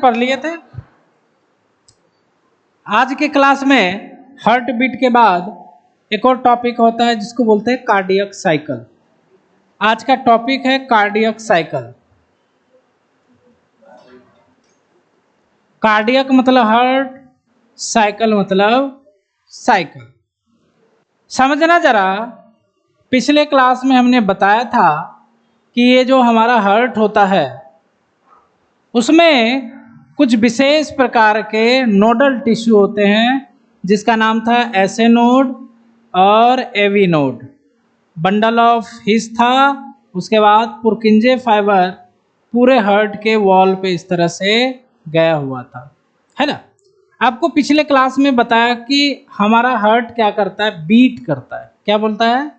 पढ़ लिए थे। आज के क्लास में हार्ट बीट के बाद एक और टॉपिक होता है जिसको बोलते हैं कार्डियक साइकिल। आज का टॉपिक है कार्डियक साइकिल। कार्डियक मतलब हार्ट, साइकिल मतलब साइकिल। समझना जरा, पिछले क्लास में हमने बताया था कि ये जो हमारा हार्ट होता है उसमें कुछ विशेष प्रकार के नोडल टिश्यू होते हैं जिसका नाम था एसए नोड और AV node. Bundle of His था, उसके बाद पुरकिंजे फाइबर पूरे हार्ट के वॉल पे इस तरह से गया हुआ था, है ना। आपको पिछले क्लास में बताया कि हमारा हार्ट क्या करता है, बीट करता है। क्या बोलता है?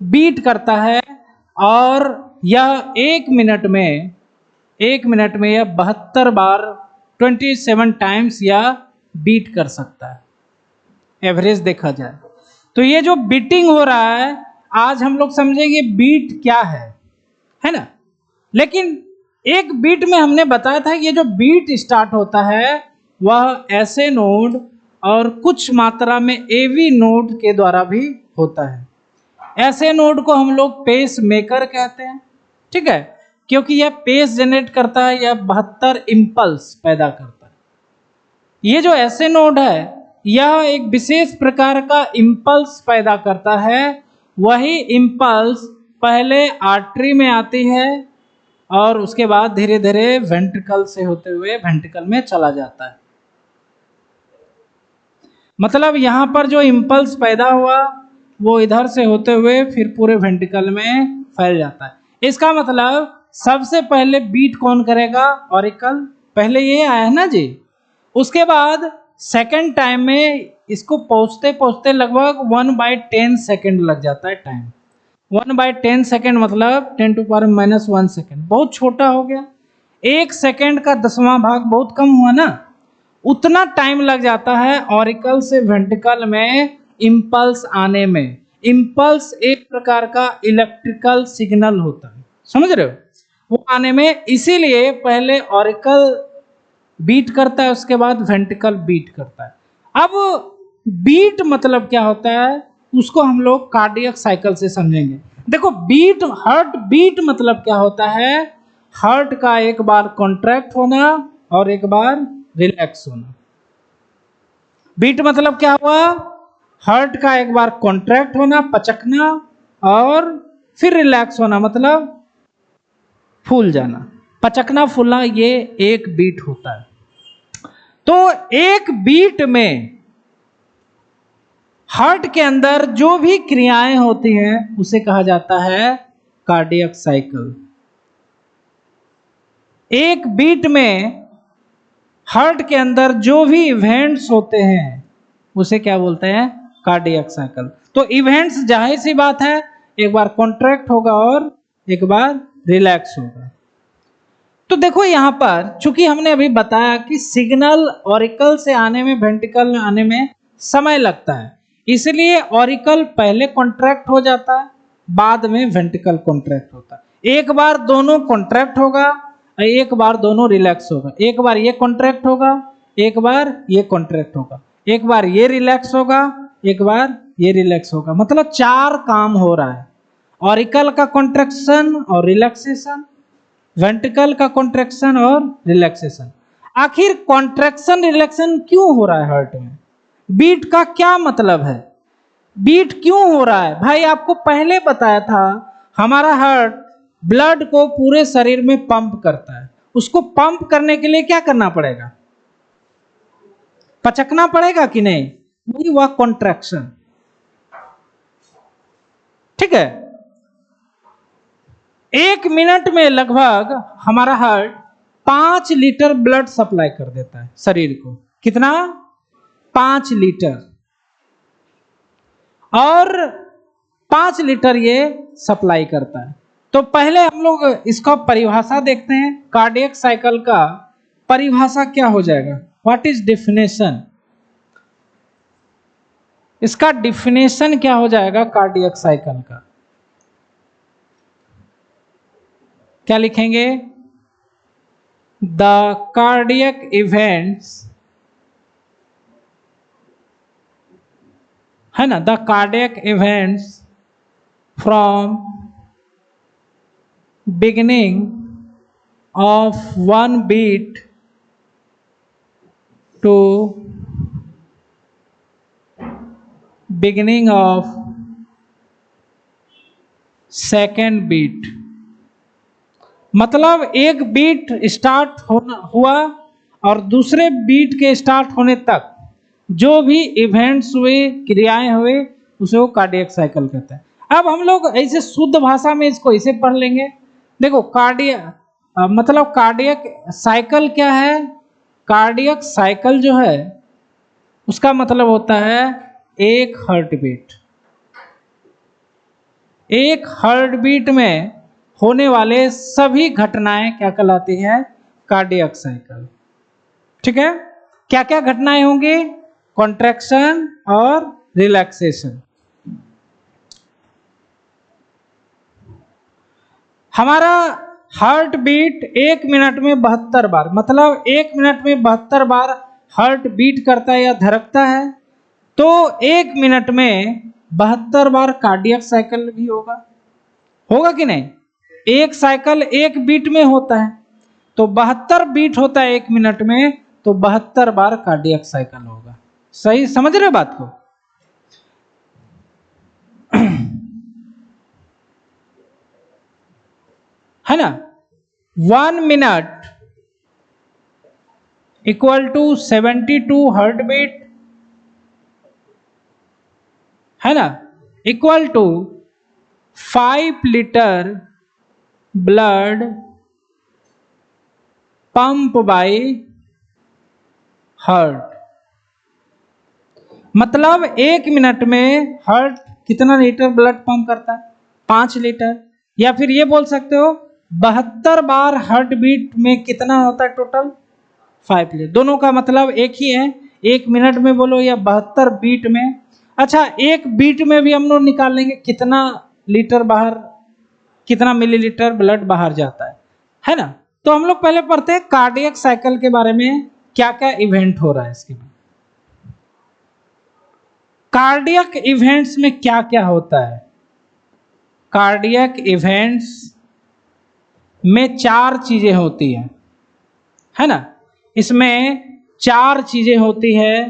बीट करता है। और यह एक मिनट में यह 72 बार 27 टाइम्स यह बीट कर सकता है, एवरेज देखा जाए तो। ये जो बीटिंग हो रहा है, आज हम लोग समझेंगे बीट क्या है ना। लेकिन एक बीट में हमने बताया था ये जो बीट स्टार्ट होता है वह एसए नोड और कुछ मात्रा में एवी नोड के द्वारा भी होता है। एसए नोड को हम लोग पेस मेकर कहते हैं, ठीक है, क्योंकि यह पेस जनरेट करता है, यह 72 इंपल्स पैदा करता है। ये जो एसए नोड है यह एक विशेष प्रकार का इंपल्स पैदा करता है। वही इंपल्स पहले आर्टरी में आती है और उसके बाद धीरे धीरे वेंट्रिकल से होते हुए वेंट्रिकल में चला जाता है। मतलब यहाँ पर जो इंपल्स पैदा हुआ वो इधर से होते हुए फिर पूरे वेंट्रिकल में फैल जाता है। इसका मतलब सबसे पहले बीट कौन करेगा? ऑरिकल। पहले ये आया है ना जी। उसके बाद सेकंड टाइम में इसको पहुंचते पहुंचते लगभग 1/10 सेकंड लग जाता है टाइम। 1/10 सेकंड मतलब 10⁻⁻1 सेकंड, बहुत छोटा हो गया। 1 सेकंड का 10वां भाग बहुत कम हुआ ना। उतना टाइम लग जाता है ऑरिकल से वेंट्रिकल में इंपल्स आने में। इंपल्स एक प्रकार का इलेक्ट्रिकल सिग्नल होता है, समझ रहे हो, वो आने में। इसीलिए पहले ऑरिकल बीट करता है, उसके बाद वेंट्रिकल बीट करता है। अब बीट मतलब क्या होता है उसको हम लोग कार्डियक साइकिल से समझेंगे। देखो, बीट, हार्ट बीट मतलब क्या होता है? हार्ट का एक बार कॉन्ट्रैक्ट होना और एक बार रिलैक्स होना। बीट मतलब क्या हुआ? हार्ट का एक बार कॉन्ट्रैक्ट होना, पचकना, और फिर रिलैक्स होना मतलब फूल जाना। पचकना फूलना ये एक बीट होता है। तो एक बीट में हार्ट के अंदर जो भी क्रियाएं होती हैं उसे कहा जाता है कार्डियक साइकिल। एक बीट में हार्ट के अंदर जो भी इवेंट्स होते हैं उसे क्या बोलते हैं? Cardiac cycle. तो इवेंट्स जाहिर सी बात है, एक बार कॉन्ट्रैक्ट होगा और एक बार रिलैक्स होगा। तो देखो यहां पर चूंकि हमने अभी बताया कि सिग्नल ऑरिकल से आने में, वेंट्रिकल में आने में समय लगता है, इसलिए ऑरिकल पहले कॉन्ट्रैक्ट हो जाता है, बाद में वेंट्रिकल कॉन्ट्रैक्ट होता है। एक बार दोनों कॉन्ट्रैक्ट होगा, एक बार दोनों रिलैक्स होगा। एक बार ये कॉन्ट्रैक्ट होगा, एक बार ये कॉन्ट्रैक्ट होगा, एक बार ये रिलैक्स होगा, एक बार ये रिलैक्स होगा। मतलब 4 काम हो रहा है। ऑरिकल का कॉन्ट्रैक्शन और रिलैक्सेशन, वेंट्रिकल का कॉन्ट्रैक्शन और रिलैक्सेशन। आखिर कॉन्ट्रैक्शन रिलैक्सेशन क्यों हो रहा है हार्ट में? बीट का क्या मतलब है? बीट क्यों हो रहा है? भाई आपको पहले बताया था हमारा हार्ट ब्लड को पूरे शरीर में पंप करता है। उसको पंप करने के लिए क्या करना पड़ेगा? पचकना पड़ेगा कि नहीं? वही हुआ कॉन्ट्रैक्शन, ठीक है। 1 मिनट में लगभग हमारा हार्ट 5 लीटर ब्लड सप्लाई कर देता है शरीर को। कितना? 5 लीटर। और 5 लीटर ये सप्लाई करता है। तो पहले हम लोग इसका परिभाषा देखते हैं। कार्डियक साइकिल का परिभाषा क्या हो जाएगा? What is definition? इसका डेफिनेशन क्या हो जाएगा कार्डियक साइकिल का? क्या लिखेंगे? द कार्डियक इवेंट्स, है ना, the cardiac events from beginning of one beat to beginning of second beat. मतलब एक बीट स्टार्ट हुआ और दूसरे बीट के स्टार्ट होने तक जो भी इवेंट्स हुए, क्रियाएं हुए, उसे वो कार्डियक साइकिल कहते हैं। अब हम लोग ऐसे शुद्ध भाषा में इसको ऐसे पढ़ लेंगे। देखो मतलब कार्डियक साइकिल क्या है? कार्डियक साइकिल जो है उसका मतलब होता है एक हार्ट बीट। एक हार्ट बीट में होने वाले सभी घटनाएं क्या कहलाती है? Cardiac cycle. ठीक है, क्या क्या घटनाएं होंगी? कॉन्ट्रैक्शन और रिलैक्सेशन। हमारा हार्ट बीट 1 मिनट में 72 बार, मतलब 1 मिनट में 72 बार हार्ट बीट करता है या धड़कता है, तो 1 मिनट में 72 बार कार्डियक साइकिल भी होगा कि नहीं? एक साइकिल एक बीट में होता है, तो 72 बीट होता है 1 मिनट में, तो 72 बार कार्डियक साइकिल होगा। सही समझ रहे बात को? है ना? 1 minute equal to 72 heart beat, है ना, equal to 5 litre blood pump by heart. मतलब 1 मिनट में हार्ट कितना लीटर ब्लड पंप करता है? 5 लीटर। या फिर ये बोल सकते हो 72 बार हार्ट बीट में कितना होता है टोटल? 5 लीटर। दोनों का मतलब एक ही है, 1 मिनट में बोलो या 72 बीट में। अच्छा, एक बीट में भी हम लोग निकाल लेंगे कितना लीटर बाहर, कितना मिलीलीटर ब्लड बाहर जाता है ना? तो हम लोग पहले पढ़ते हैं कार्डियक साइकिल के बारे में, क्या क्या इवेंट हो रहा है इसके बाद। कार्डियक इवेंट्स में क्या क्या होता है? कार्डियक इवेंट्स में 4 चीजें होती हैं, है ना? इसमें 4 चीजें होती है।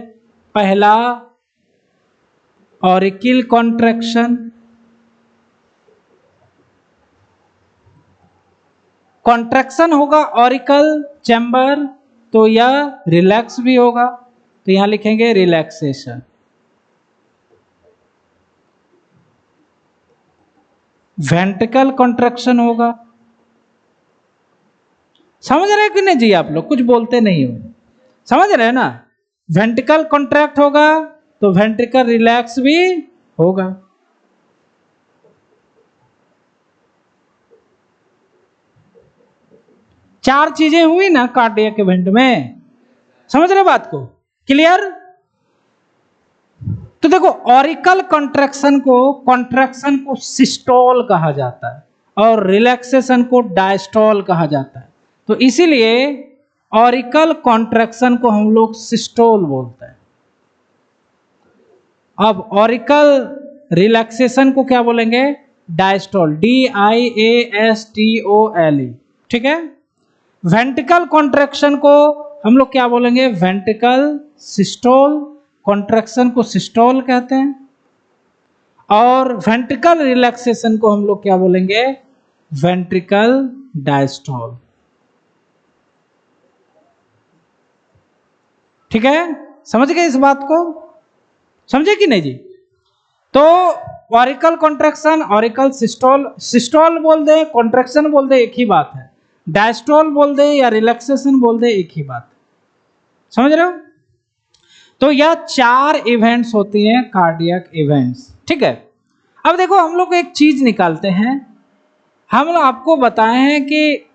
पहला ऑरिकल कॉन्ट्रैक्शन, कॉन्ट्रैक्शन होगा ऑरिकल चैम्बर, तो यह रिलैक्स भी होगा, तो यहां लिखेंगे रिलैक्सेशन। वेंट्रिकल कॉन्ट्रैक्शन होगा। समझ रहे कि नहीं जी? आप लोग कुछ बोलते नहीं हो, समझ रहे हैं ना? वेंट्रिकल कॉन्ट्रैक्ट होगा तो वेंट्रिकल रिलैक्स भी होगा। चार चीजें हुई ना कार्डियक इवेंट में, समझ रहे बात को? क्लियर? तो देखो, ऑरिकल कॉन्ट्रैक्शन को सिस्टोल कहा जाता है और रिलैक्सेशन को डायस्टोल कहा जाता है। तो इसीलिए ऑरिकल कॉन्ट्रैक्शन को हम लोग सिस्टोल बोलते हैं। अब ऑरिकल रिलैक्सेशन को क्या बोलेंगे? Diastole, DIASTOLE। ठीक है। वेंट्रिकल कॉन्ट्रैक्शन को हम लोग क्या बोलेंगे? Ventricle systole. कॉन्ट्रैक्शन को सिस्टोल कहते हैं। और वेंट्रिकल रिलैक्सेशन को हम लोग क्या बोलेंगे? Ventricle diastole. ठीक है, समझ गए इस बात को? समझे कि नहीं जी? तो auricle contraction, auricle systole, systole बोल दे, कॉन्ट्रैक्शन बोल दे, एक ही बात है। डायस्टोल बोल दे या रिलैक्सेशन बोल दे, एक ही बात। समझ रहे हो? तो यह 4 इवेंट्स होती हैं, कार्डियक इवेंट्स। ठीक है। अब देखो, हम लोग एक चीज निकालते हैं। हम लोग आपको बताए हैं कि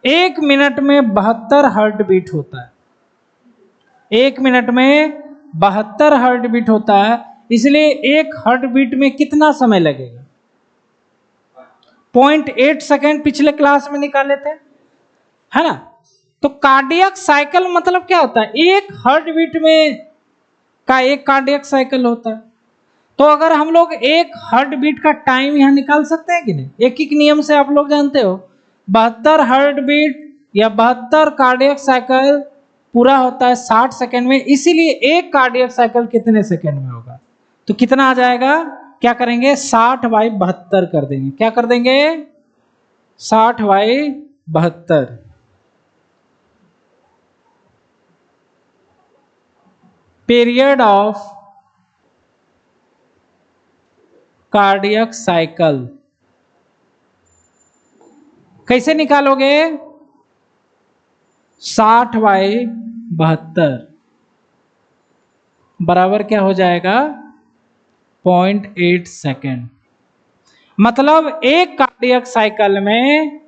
1 मिनट में 72 हार्ट बीट होता है। 1 मिनट में 72 हार्ट बीट होता है, इसलिए एक हार्ट बीट में कितना समय लगेगा? 0.8 सेकेंड पिछले क्लास में निकाले थे, है ना। तो कार्डियक साइकिल मतलब क्या होता है, एक हार्ट बीट में का एक कार्डियक साइकिल होता है। तो अगर हम लोग एक हार्ट बीट का टाइम यहां निकाल सकते हैं कि नहीं, एक एक नियम से आप लोग जानते हो, 72 हार्ट बीट या 72 कार्डियक साइकिल पूरा होता है 60 सेकेंड में, इसीलिए एक कार्डियक साइकिल कितने सेकेंड में होगा, तो कितना आ जाएगा, क्या करेंगे 60/72 कर देंगे, क्या कर देंगे 60/72। पीरियड ऑफ कार्डियक साइकिल कैसे निकालोगे, 60/72 बराबर क्या हो जाएगा 0.8 सेकेंड। मतलब एक कार्डियक साइकिल में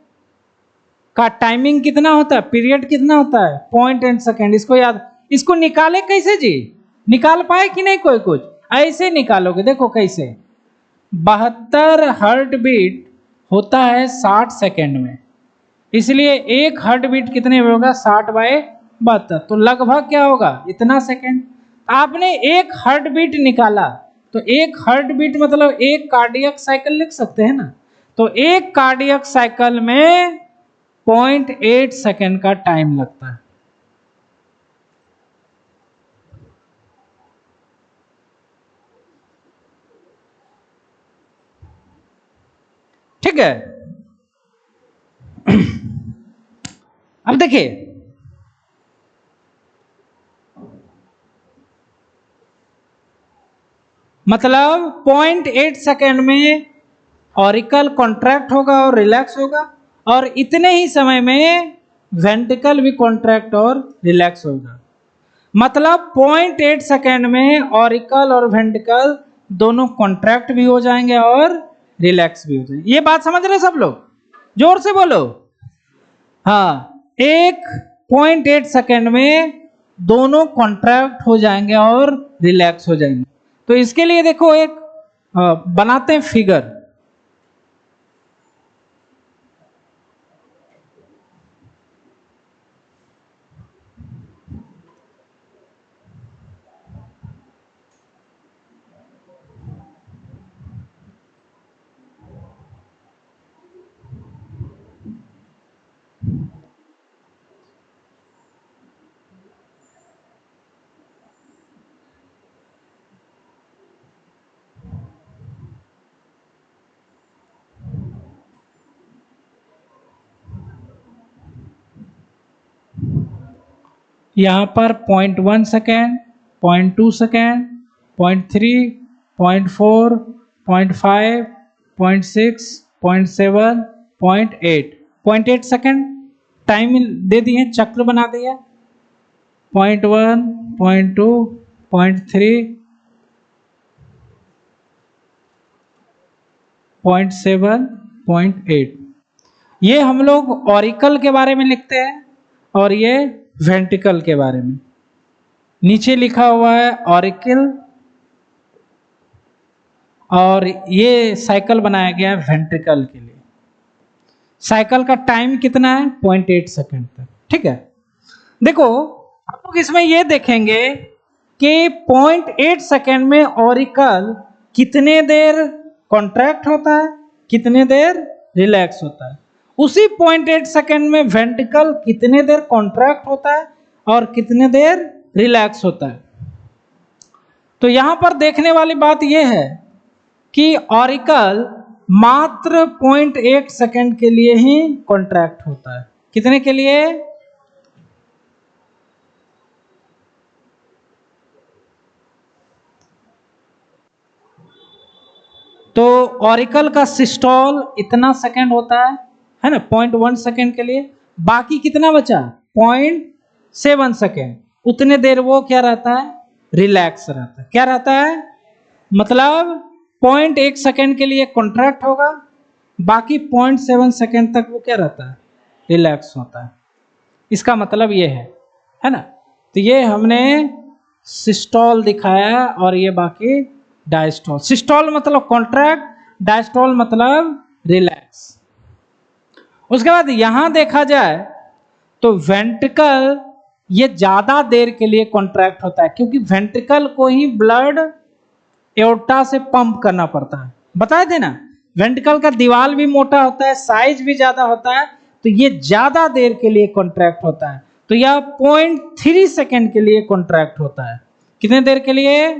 का टाइमिंग कितना होता है, पीरियड कितना होता है 0.8 सेकेंड। इसको याद, इसको निकाले कैसे जी, निकाल पाए कि नहीं कोई कुछ, ऐसे निकालोगे, देखो कैसे, 72 हार्ट बीट होता है 60 सेकेंड में, इसलिए एक हार्ट बीट कितने में होगा 60/72, तो लगभग क्या होगा इतना सेकेंड। आपने एक हार्ट बीट निकाला, तो एक हार्ट बीट मतलब एक कार्डियक साइकिल लिख सकते हैं ना, तो एक कार्डियक साइकिल में 0.8 सेकेंड का टाइम लगता है। ठीक है, अब देखिए, मतलब 0.8 सेकेंड में ऑरिकल कॉन्ट्रैक्ट होगा और रिलैक्स होगा, और इतने ही समय में वेंट्रिकल भी कॉन्ट्रैक्ट और रिलैक्स होगा। मतलब 0.8 सेकेंड में ऑरिकल और वेंट्रिकल दोनों कॉन्ट्रैक्ट भी हो जाएंगे और रिलैक्स भी हो जाएंगे। ये बात समझ रहे सब लोग, जोर से बोलो। हाँ, 1.8 सेकेंड में दोनों कॉन्ट्रैक्ट हो जाएंगे और रिलैक्स हो जाएंगे। तो इसके लिए देखो एक बनाते हैं फिगर। यहाँ पर 0.1 सेकेंड, 0.2 सेकेंड, 0.3, 0.4, 0.5, 0.6, 0.7, 0.8, 0.8 सेकेंड टाइम दे दिए, चक्र बना दिया। 0.1, 0.2, 0.3, 0.7, 0.8। ये हम लोग ऑरिकल के बारे में लिखते हैं और ये वेंट्रिकल के बारे में। नीचे लिखा हुआ है ऑरिकल और ये साइकिल बनाया गया है वेंट्रिकल के लिए। साइकिल का टाइम कितना है 0.8 सेकेंड तक। ठीक है, देखो हम लोग इसमें ये देखेंगे कि 0.8 सेकेंड में ऑरिकल कितने देर कॉन्ट्रैक्ट होता है, कितने देर रिलैक्स होता है। उसी 0.8 सेकेंड में वेंट्रिकल कितने देर कॉन्ट्रैक्ट होता है और कितने देर रिलैक्स होता है। तो यहां पर देखने वाली बात यह है कि ऑरिकल मात्र 0.8 सेकेंड के लिए ही कॉन्ट्रैक्ट होता है। कितने के लिए, तो ऑरिकल का सिस्टोल इतना सेकेंड होता है ना, 0.1 सेकेंड के लिए। बाकी कितना बचा 0.7 सेकेंड, उतने देर वो क्या रहता है, रिलैक्स रहता है। क्या रहता है, मतलब 0.1 सेकेंड के लिए कॉन्ट्रैक्ट होगा, बाकी 0.7 सेकेंड तक वो क्या रहता है, रिलैक्स होता है। इसका मतलब ये है ना। तो ये हमने सिस्टोल दिखाया और ये बाकी डायस्टोल। सिस्टोल मतलब कॉन्ट्रैक्ट, डायस्टोल मतलब रिलैक्स। उसके बाद यहां देखा जाए तो वेंट्रिकल ये ज्यादा देर के लिए कॉन्ट्रैक्ट होता है, क्योंकि वेंट्रिकल को ही ब्लड एओर्टा से पंप करना पड़ता है। बताए थे ना, वेंट्रिकल का दीवार भी मोटा होता है, साइज भी ज्यादा होता है, तो ये ज्यादा देर के लिए कॉन्ट्रैक्ट होता है। तो यह 0.3 सेकेंड के लिए कॉन्ट्रैक्ट होता है। कितने देर के लिए?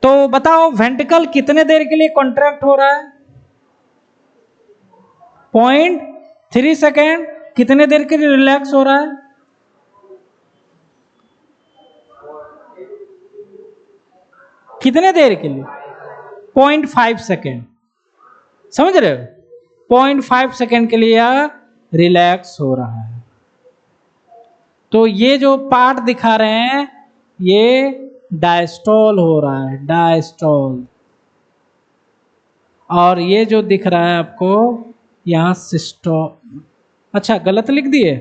तो बताओ वेंट्रिकल कितने देर के लिए कॉन्ट्रैक्ट हो रहा है? 0.3 सेकेंड। कितने देर के लिए रिलैक्स हो रहा है? कितने देर के लिए? 0.5 सेकेंड। समझ रहे हो? 0.5 सेकेंड के लिए यह रिलैक्स हो रहा है। तो ये जो पार्ट दिखा रहे हैं ये डायस्टोल हो रहा है, डायस्टोल। और ये जो दिख रहा है आपको यहां सिस्टोल। अच्छा, गलत लिख दिए।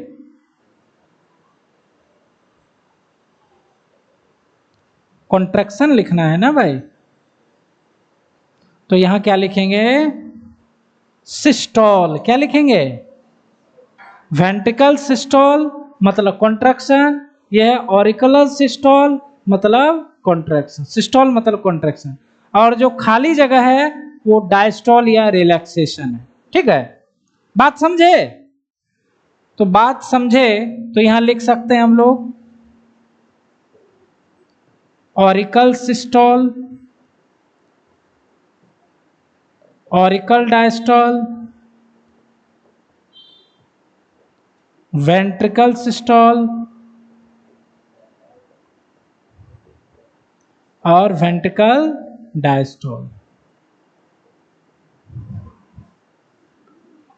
कॉन्ट्रैक्शन लिखना है ना भाई, तो यहां क्या लिखेंगे? सिस्टोल। क्या लिखेंगे? वेंट्रिकल सिस्टोल मतलब कॉन्ट्रैक्शन, यह है ऑरिकुलर सिस्टोल मतलब कॉन्ट्रैक्शन। सिस्टोल मतलब कॉन्ट्रैक्शन, और जो खाली जगह है वो डायस्टोल या रिलैक्सेशन है। ठीक है, बात समझे? तो बात समझे तो यहां लिख सकते हैं हम लोग auricle systole, auricle diastole, ventricle systole और वेंट्रिकल डायस्टोल।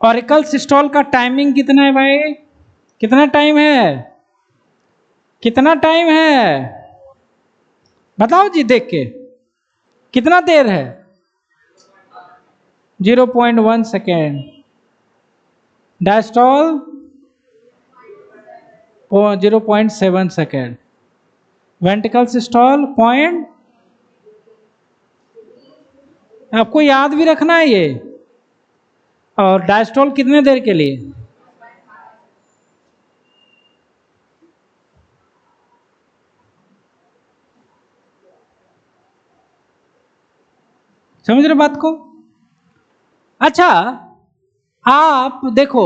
ऑरिकल सिस्टोल का टाइमिंग कितना है भाई? कितना टाइम है? कितना टाइम है? बताओ जी देख के, कितना देर है? 0.1 second. Diastole 0.7 second. Ventricle systole point, आपको याद भी रखना है ये। और डायस्टोल कितने देर के लिए? समझ रहे बात को? अच्छा, आप देखो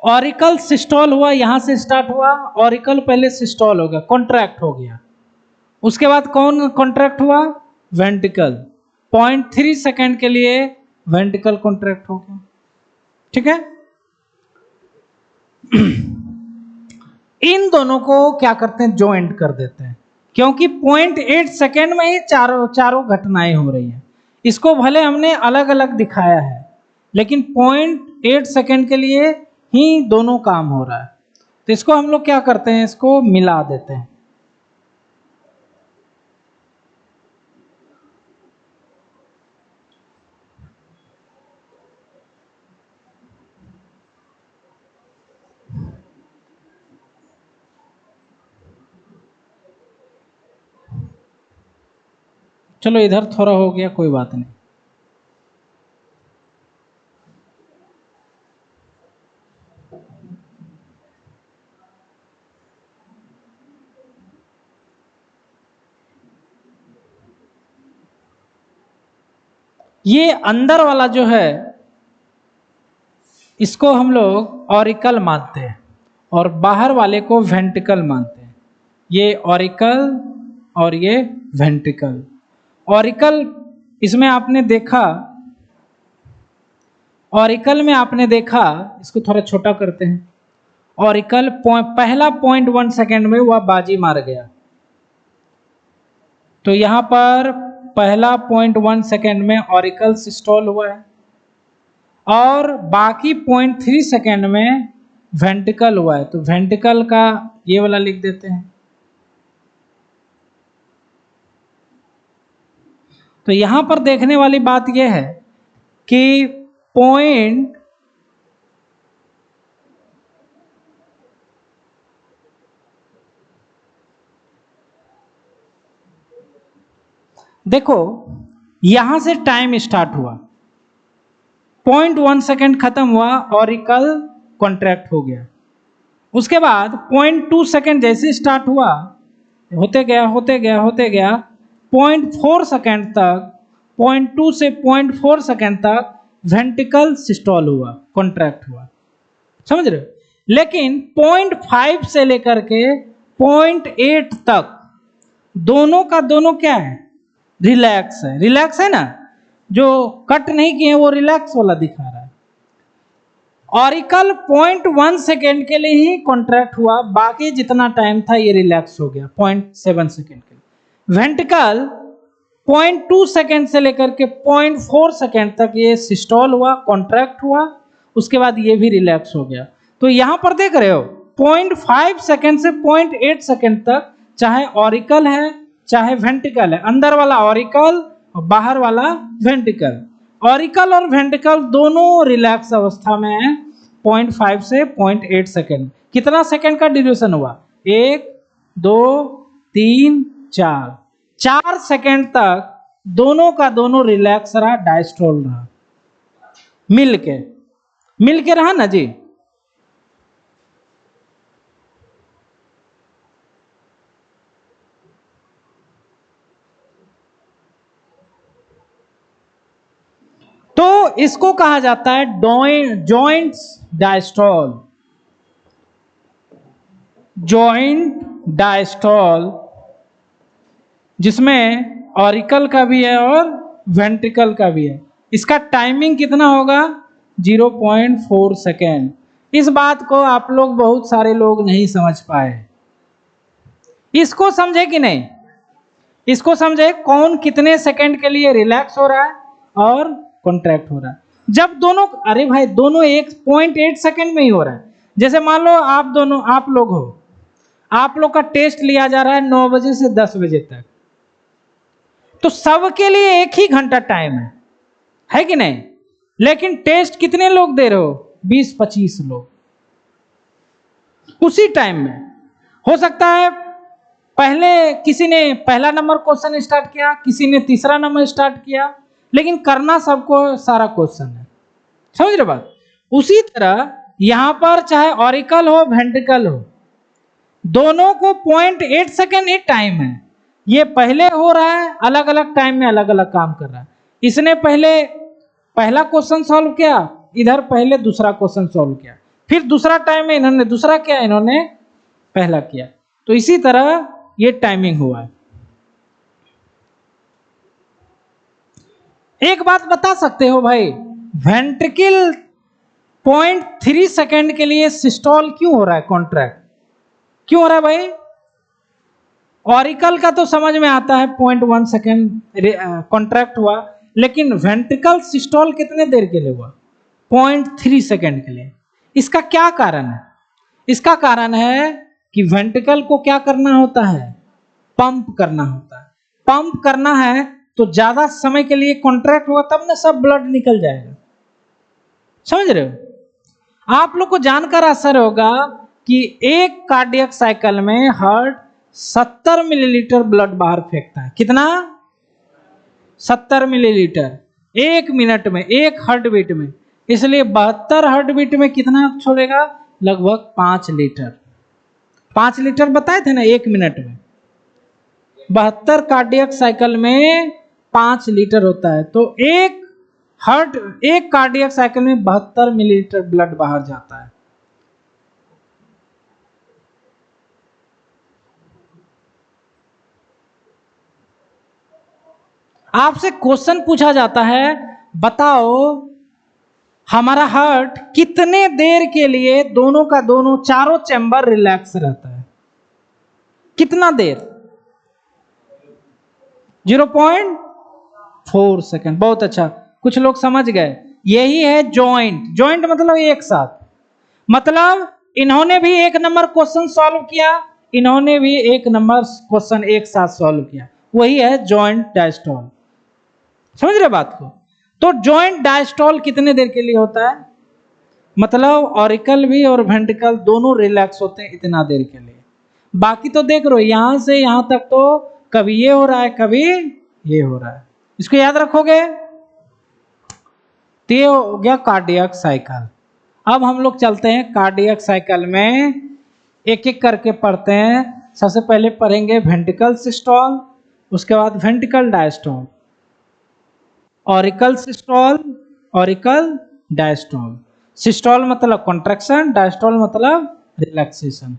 ऑरिकल सिस्टोल हुआ, यहां से स्टार्ट हुआ, ऑरिकल पहले सिस्टोल हो गया, कॉन्ट्रैक्ट हो गया। उसके बाद कौन कॉन्ट्रैक्ट हुआ? वेंट्रिकल। 0.3 सेकेंड के लिए वेंट्रिकल कॉन्ट्रैक्ट हो गया। ठीक है, इन दोनों को क्या करते हैं? ज्वाइंट कर देते हैं, क्योंकि 0.8 सेकेंड में ही चारों घटनाएं हो रही हैं। इसको भले हमने अलग अलग दिखाया है, लेकिन 0.8 सेकेंड के लिए ही दोनों काम हो रहा है। तो इसको हम लोग क्या करते हैं? इसको मिला देते हैं। चलो इधर थोड़ा हो गया, कोई बात नहीं। ये अंदर वाला जो है इसको हम लोग ऑरिकल मानते हैं और बाहर वाले को वेंट्रिकल मानते हैं। ये ऑरिकल और ये वेंट्रिकल। ऑरिकल इसमें आपने देखा, ऑरिकल में आपने देखा, इसको थोड़ा छोटा करते हैं। ऑरिकल पहला 0.1 सेकेंड में वह बाजी मार गया, तो यहां पर पहला 0.1 सेकेंड में ऑरिकल सिस्टोल हुआ है, और बाकी 0.3 सेकेंड में वेंट्रिकल हुआ है। तो वेंट्रिकल का ये वाला लिख देते हैं। तो यहां पर देखने वाली बात यह है कि देखो यहां से टाइम स्टार्ट हुआ, 0.1 सेकेंड खत्म हुआ, ऑरिकल कॉन्ट्रैक्ट हो गया। उसके बाद 0.2 सेकेंड जैसे स्टार्ट हुआ, होते गया 0.4 सेकेंड तक, 0.2 से 0.4 सेकेंड तक वेंट्रिकल सिस्टोल हुआ, कॉन्ट्रैक्ट हुआ, समझ रहे हो। लेकिन 0.5 से लेकर के 0.8 तक दोनों का दोनों क्या है, रिलैक्स है। रिलैक्स है ना, जो कट नहीं किए वो रिलैक्स वाला दिखा रहा है। ऑरिकल 0.1 सेकेंड के लिए ही कॉन्ट्रैक्ट हुआ, बाकी जितना टाइम था ये रिलैक्स हो गया 0.7 सेकेंड के लिए। वेंट्रिकल 0.2 सेकेंड से लेकर के 0.4 सेकेंड तक ये सिस्टोल हुआ, कॉन्ट्रैक्ट हुआ, उसके बाद ये भी रिलैक्स हो गया। तो यहां पर देख रहे हो 0.5 सेकेंड से 0.8 सेकेंड तक चाहे ऑरिकल है चाहे वेंट्रिकल है, अंदर वाला ऑरिकल और बाहर वाला वेंट्रिकल, ऑरिकल और वेंट्रिकल दोनों रिलैक्स अवस्था में है 0.5 से 0.8 सेकेंड। कितना सेकेंड का ड्यूरेशन हुआ, 1 2 3 4, 4 सेकेंड तक दोनों का दोनों रिलैक्स रहा, डायस्ट्रोल रहा, मिलके रहा ना जी। तो इसको कहा जाता है जॉइंट डायस्टोल, जॉइंट डायस्टोल, जिसमें ऑरिकल का भी है और वेंट्रिकल का भी है। इसका टाइमिंग कितना होगा, 0.4 सेकेंड। इस बात को आप लोग बहुत सारे लोग नहीं समझ पाए, इसको समझे कि नहीं, इसको समझे कौन कितने सेकेंड के लिए रिलैक्स हो रहा है और कॉन्ट्रैक्ट हो रहा है। जब दोनों, अरे भाई दोनों 1.8 सेकेंड में ही हो रहा है। जैसे मान लो आप लोग हो, आप लोग का टेस्ट लिया जा रहा है 9 बजे से 10 बजे तक, तो सबके लिए एक ही घंटा टाइम है कि नहीं। लेकिन टेस्ट कितने लोग दे रहे हो, 20-25 लोग। उसी टाइम में हो सकता है पहले किसी ने पहला नंबर क्वेश्चन स्टार्ट किया, किसी ने तीसरा नंबर स्टार्ट किया, लेकिन करना सबको सारा क्वेश्चन है, समझ रहे बात। उसी तरह यहां पर चाहे ऑरिकल हो वेंट्रिकल हो, दोनों को 0.8 सेकेंड ही टाइम है। ये पहले हो रहा है, अलग अलग टाइम में अलग अलग काम कर रहा है। इसने पहले पहला क्वेश्चन सॉल्व किया, इधर पहले दूसरा क्वेश्चन सॉल्व किया, फिर दूसरा टाइम में इन्होंने दूसरा किया, इन्होंने पहला किया। तो इसी तरह ये टाइमिंग हुआ है। एक बात बता सकते हो भाई, वेंट्रिकल 0.3 सेकेंड के लिए सिस्टोल क्यों हो रहा है, कॉन्ट्रैक्ट क्यों हो रहा है भाई। ऑरिकल का तो समझ में आता है 0.1 सेकेंड कॉन्ट्रैक्ट हुआ, लेकिन वेंट्रिकल सिस्टोल कितने देर के लिए हुआ, 0.3 सेकेंड के लिए। इसका क्या कारण है, इसका कारण है कि वेंट्रिकल को क्या करना होता है, पंप करना होता है। पंप करना है तो ज्यादा समय के लिए कॉन्ट्रैक्ट हुआ, तब ना सब ब्लड निकल जाएगा, समझ रहे हो। आप लोग को जानकर असर होगा कि एक कार्डियक साइकिल में हार्ट 70 मिलीलीटर ब्लड बाहर फेंकता है। कितना, 70 मिलीलीटर एक मिनट में, एक हार्ट बीट में। इसलिए 72 हार्ट बीट में कितना छोड़ेगा, लगभग 5 लीटर। 5 लीटर बताए थे ना एक मिनट में, 72 कार्डियक साइकिल में 5 लीटर होता है। तो एक कार्डियक साइकिल में 72 मिलीलीटर ब्लड बाहर जाता है। आपसे क्वेश्चन पूछा जाता है, बताओ हमारा हार्ट कितने देर के लिए दोनों का दोनों चारों चैम्बर रिलैक्स रहता है, कितना देर, 0.4 सेकेंड। बहुत अच्छा, कुछ लोग समझ गए। यही है जॉइंट। जॉइंट मतलब एक साथ, मतलब इन्होंने भी एक नंबर क्वेश्चन सॉल्व किया, इन्होंने भी एक नंबर क्वेश्चन एक साथ सॉल्व किया, वही है जॉइंट डायस्टोल। समझ रहे बात को। तो जॉइंट डायस्टोल कितने देर के लिए होता है, मतलब ऑरिकल भी और वेंट्रिकल दोनों रिलैक्स होते हैं इतना देर के लिए। बाकी तो देख रहे हो यहां से यहां तक तो कभी ये हो रहा है, कभी ये हो रहा है, इसको याद रखोगे। तो ये हो गया कार्डियक साइकिल। अब हम लोग चलते हैं कार्डियक साइकिल में, एक एक करके पढ़ते हैं। सबसे पहले पढ़ेंगे वेंट्रिकल सिस्टोल, उसके बाद ventricle diastole, auricle systole, auricle diastole. Systole मतलब कॉन्ट्रैक्शन, डायस्टोल मतलब रिलैक्सेशन।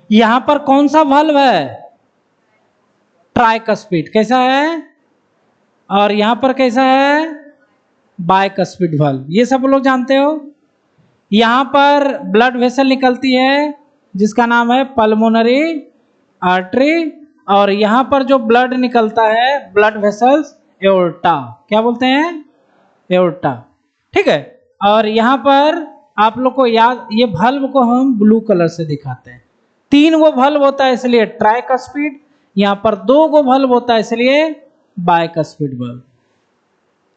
यहां पर कौन सा वाल्व है? ट्राइकस्पिड। कैसा है? और यहां पर कैसा है? Bicuspid valve. ये सब लोग जानते हो। यहां पर ब्लड वेसल निकलती है जिसका नाम है पल्मोनरी आर्टरी, और यहां पर जो ब्लड निकलता है ब्लड वेसल्स एओर्टा। क्या बोलते हैं? एओर्टा। ठीक है। और यहां पर आप लोग को याद, ये वल्व को हम ब्लू कलर से दिखाते हैं। 3 गो वल्व होता है इसलिए ट्राइकस्पिड, यहां पर 2 गो वल्व होता है इसलिए बाइकस्पिड वल्व।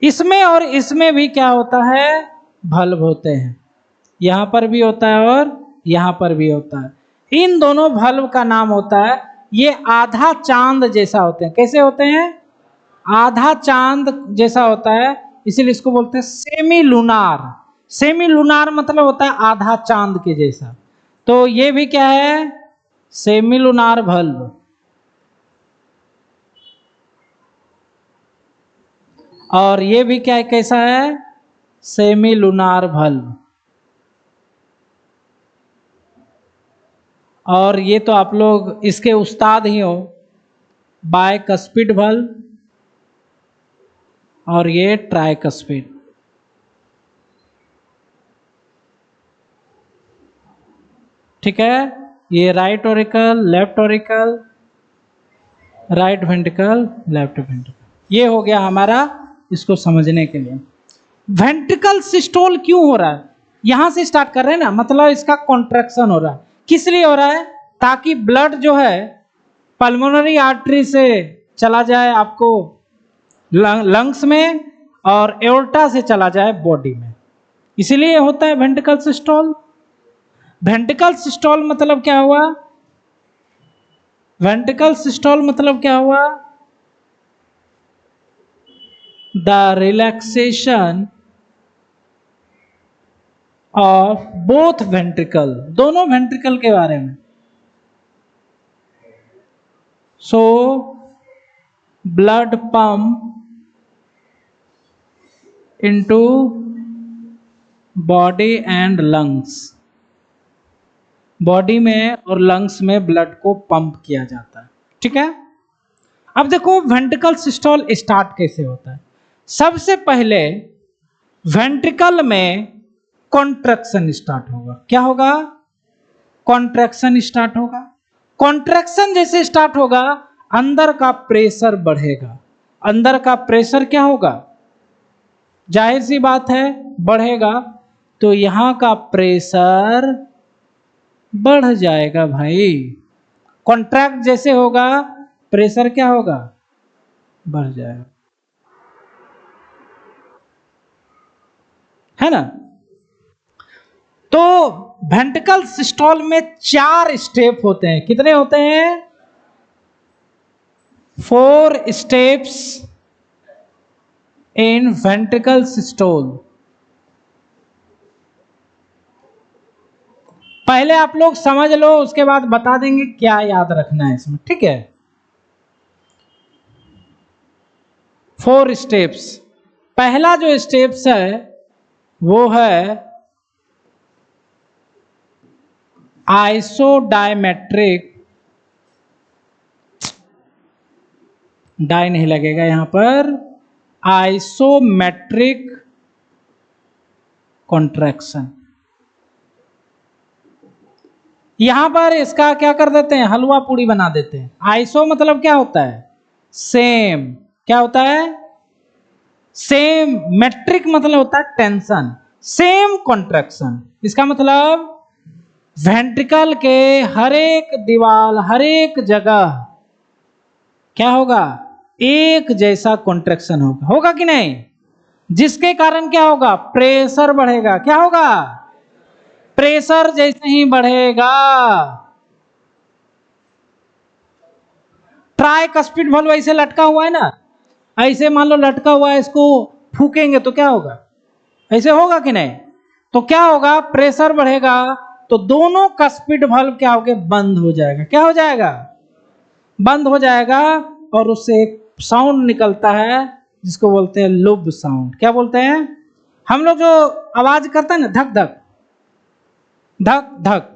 इसमें और इसमें भी क्या होता है? वल्व होते हैं। यहां पर भी होता है और यहां पर भी होता है। इन दोनों वल्व का नाम होता है, ये आधा चांद जैसा होते हैं। कैसे होते हैं? आधा चांद जैसा होता है, इसीलिए इसको बोलते हैं सेमी लूनार। सेमी लूनार मतलब होता है आधा चांद के जैसा। तो ये भी क्या है? Semi lunar valve. और ये भी क्या है, कैसा है? Semi lunar valve. और ये तो आप लोग इसके उस्ताद ही हो, बाइकस्पिड वल्व और ये ट्राइकस्पिड। ठीक है। ये right auricle, left auricle, right ventricle, left ventricle. ये हो गया हमारा, इसको समझने के लिए। वेंट्रिकल सिस्टोल क्यों हो रहा है? यहां से स्टार्ट कर रहे हैं ना, मतलब इसका कॉन्ट्रैक्शन हो रहा है। किस लिए हो रहा है? ताकि ब्लड जो है पल्मोनरी आर्टरी से चला जाए आपको लंग्स में, और एओर्टा से चला जाए बॉडी में। इसीलिए होता है वेंट्रिकल सिस्टोल। वेंट्रिकल सिस्टोल मतलब क्या हुआ? वेंट्रिकल सिस्टोल मतलब क्या हुआ? The relaxation of both ventricle, दोनों वेंट्रिकल के बारे में। So blood pump into body and lungs, body में और लंग्स में ब्लड को पंप किया जाता है। ठीक है। अब देखो वेंट्रिकल सिस्टोल स्टार्ट कैसे होता है। सबसे पहले वेंट्रिकल में कॉन्ट्रैक्शन स्टार्ट होगा। क्या होगा? कॉन्ट्रैक्शन स्टार्ट होगा। कॉन्ट्रैक्शन जैसे स्टार्ट होगा, अंदर का प्रेशर बढ़ेगा। अंदर का प्रेशर क्या होगा? जाहिर सी बात है बढ़ेगा, तो यहां का प्रेशर बढ़ जाएगा भाई। कॉन्ट्रैक्ट जैसे होगा प्रेशर क्या होगा? बढ़ जाएगा, है ना। तो वेंट्रिकल सिस्टोल में 4 स्टेप होते हैं। कितने होते हैं? 4 स्टेप्स इन वेंट्रिकल सिस्टोल। पहले आप लोग समझ लो, उसके बाद बता देंगे क्या याद रखना है इसमें। ठीक है। 4 स्टेप्स। पहला जो स्टेप्स है वो है आइसोडायमेट्रिक, डाई नहीं लगेगा यहां पर, आइसोमेट्रिक कॉन्ट्रैक्शन। यहां पर इसका क्या कर देते हैं, हलवा पूड़ी बना देते हैं। आइसो मतलब क्या होता है, सेम। क्या होता है, सेम। मेट्रिक मतलब होता है टेंशन। सेम कॉन्ट्रैक्शन, इसका मतलब वेंट्रिकल के हर एक दीवार, हर एक जगह क्या होगा, एक जैसा कॉन्ट्रैक्शन होगा। होगा कि नहीं? जिसके कारण क्या होगा, प्रेशर बढ़ेगा। क्या होगा, प्रेशर जैसे ही बढ़ेगा। ट्राइकस्पिड वाल्व ऐसे लटका हुआ है ना, ऐसे मान लो लटका हुआ है, इसको फूकेंगे तो क्या होगा, ऐसे होगा कि नहीं? तो क्या होगा, प्रेशर बढ़ेगा तो दोनों कस्पिड वाल्व क्या हो गए, बंद हो जाएगा। क्या हो जाएगा, बंद हो जाएगा। और उससे एक साउंड निकलता है जिसको बोलते हैं लुब साउंड। क्या बोलते हैं, हम लोग जो आवाज करते हैं ना, धक धक धक धक,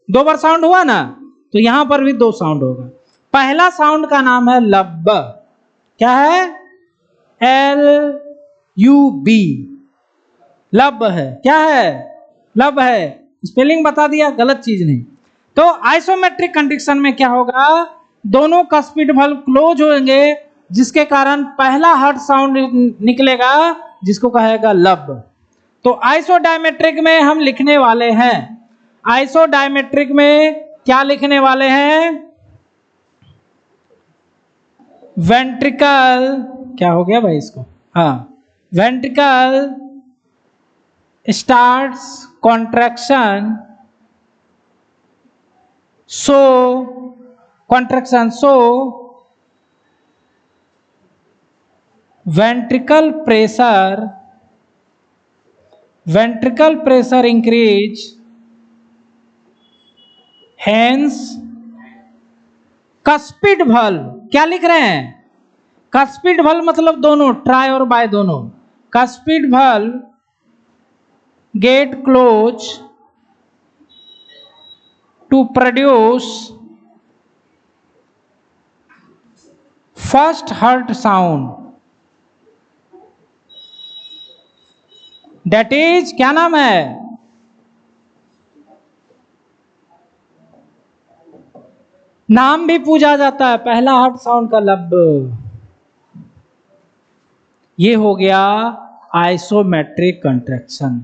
2 बार साउंड हुआ ना, तो यहां पर भी 2 साउंड होगा। पहला साउंड का नाम है लब। क्या है, LUB, लब है। क्या है, लब है। स्पेलिंग बता दिया, गलत चीज नहीं। तो आइसोमेट्रिक कंडीशन में क्या होगा, दोनों कस्पिड वाल्व क्लोज होंगे, जिसके कारण पहला हर्ट साउंड निकलेगा जिसको कहेगा लब। तो आइसोडायमेट्रिक में हम लिखने वाले हैं, आइसोडायमेट्रिक में क्या लिखने वाले हैं, वेंट्रिकल, क्या हो गया भाई इसको, हाँ, वेंट्रिकल स्टार्ट्स कॉन्ट्रैक्शन, सो कॉन्ट्रैक्शन, सो ventricle pressure increase, hence cuspid valve। क्या लिख रहे हैं, कस्पिड valve मतलब दोनों, ट्राई और बाय दोनों। Cuspid valve get close to produce first heart sound, that is क्या नाम है, नाम भी पूछा जाता है, पहला हार्ट साउंड का लब। ये हो गया आइसोमेट्रिक कंट्रैक्शन।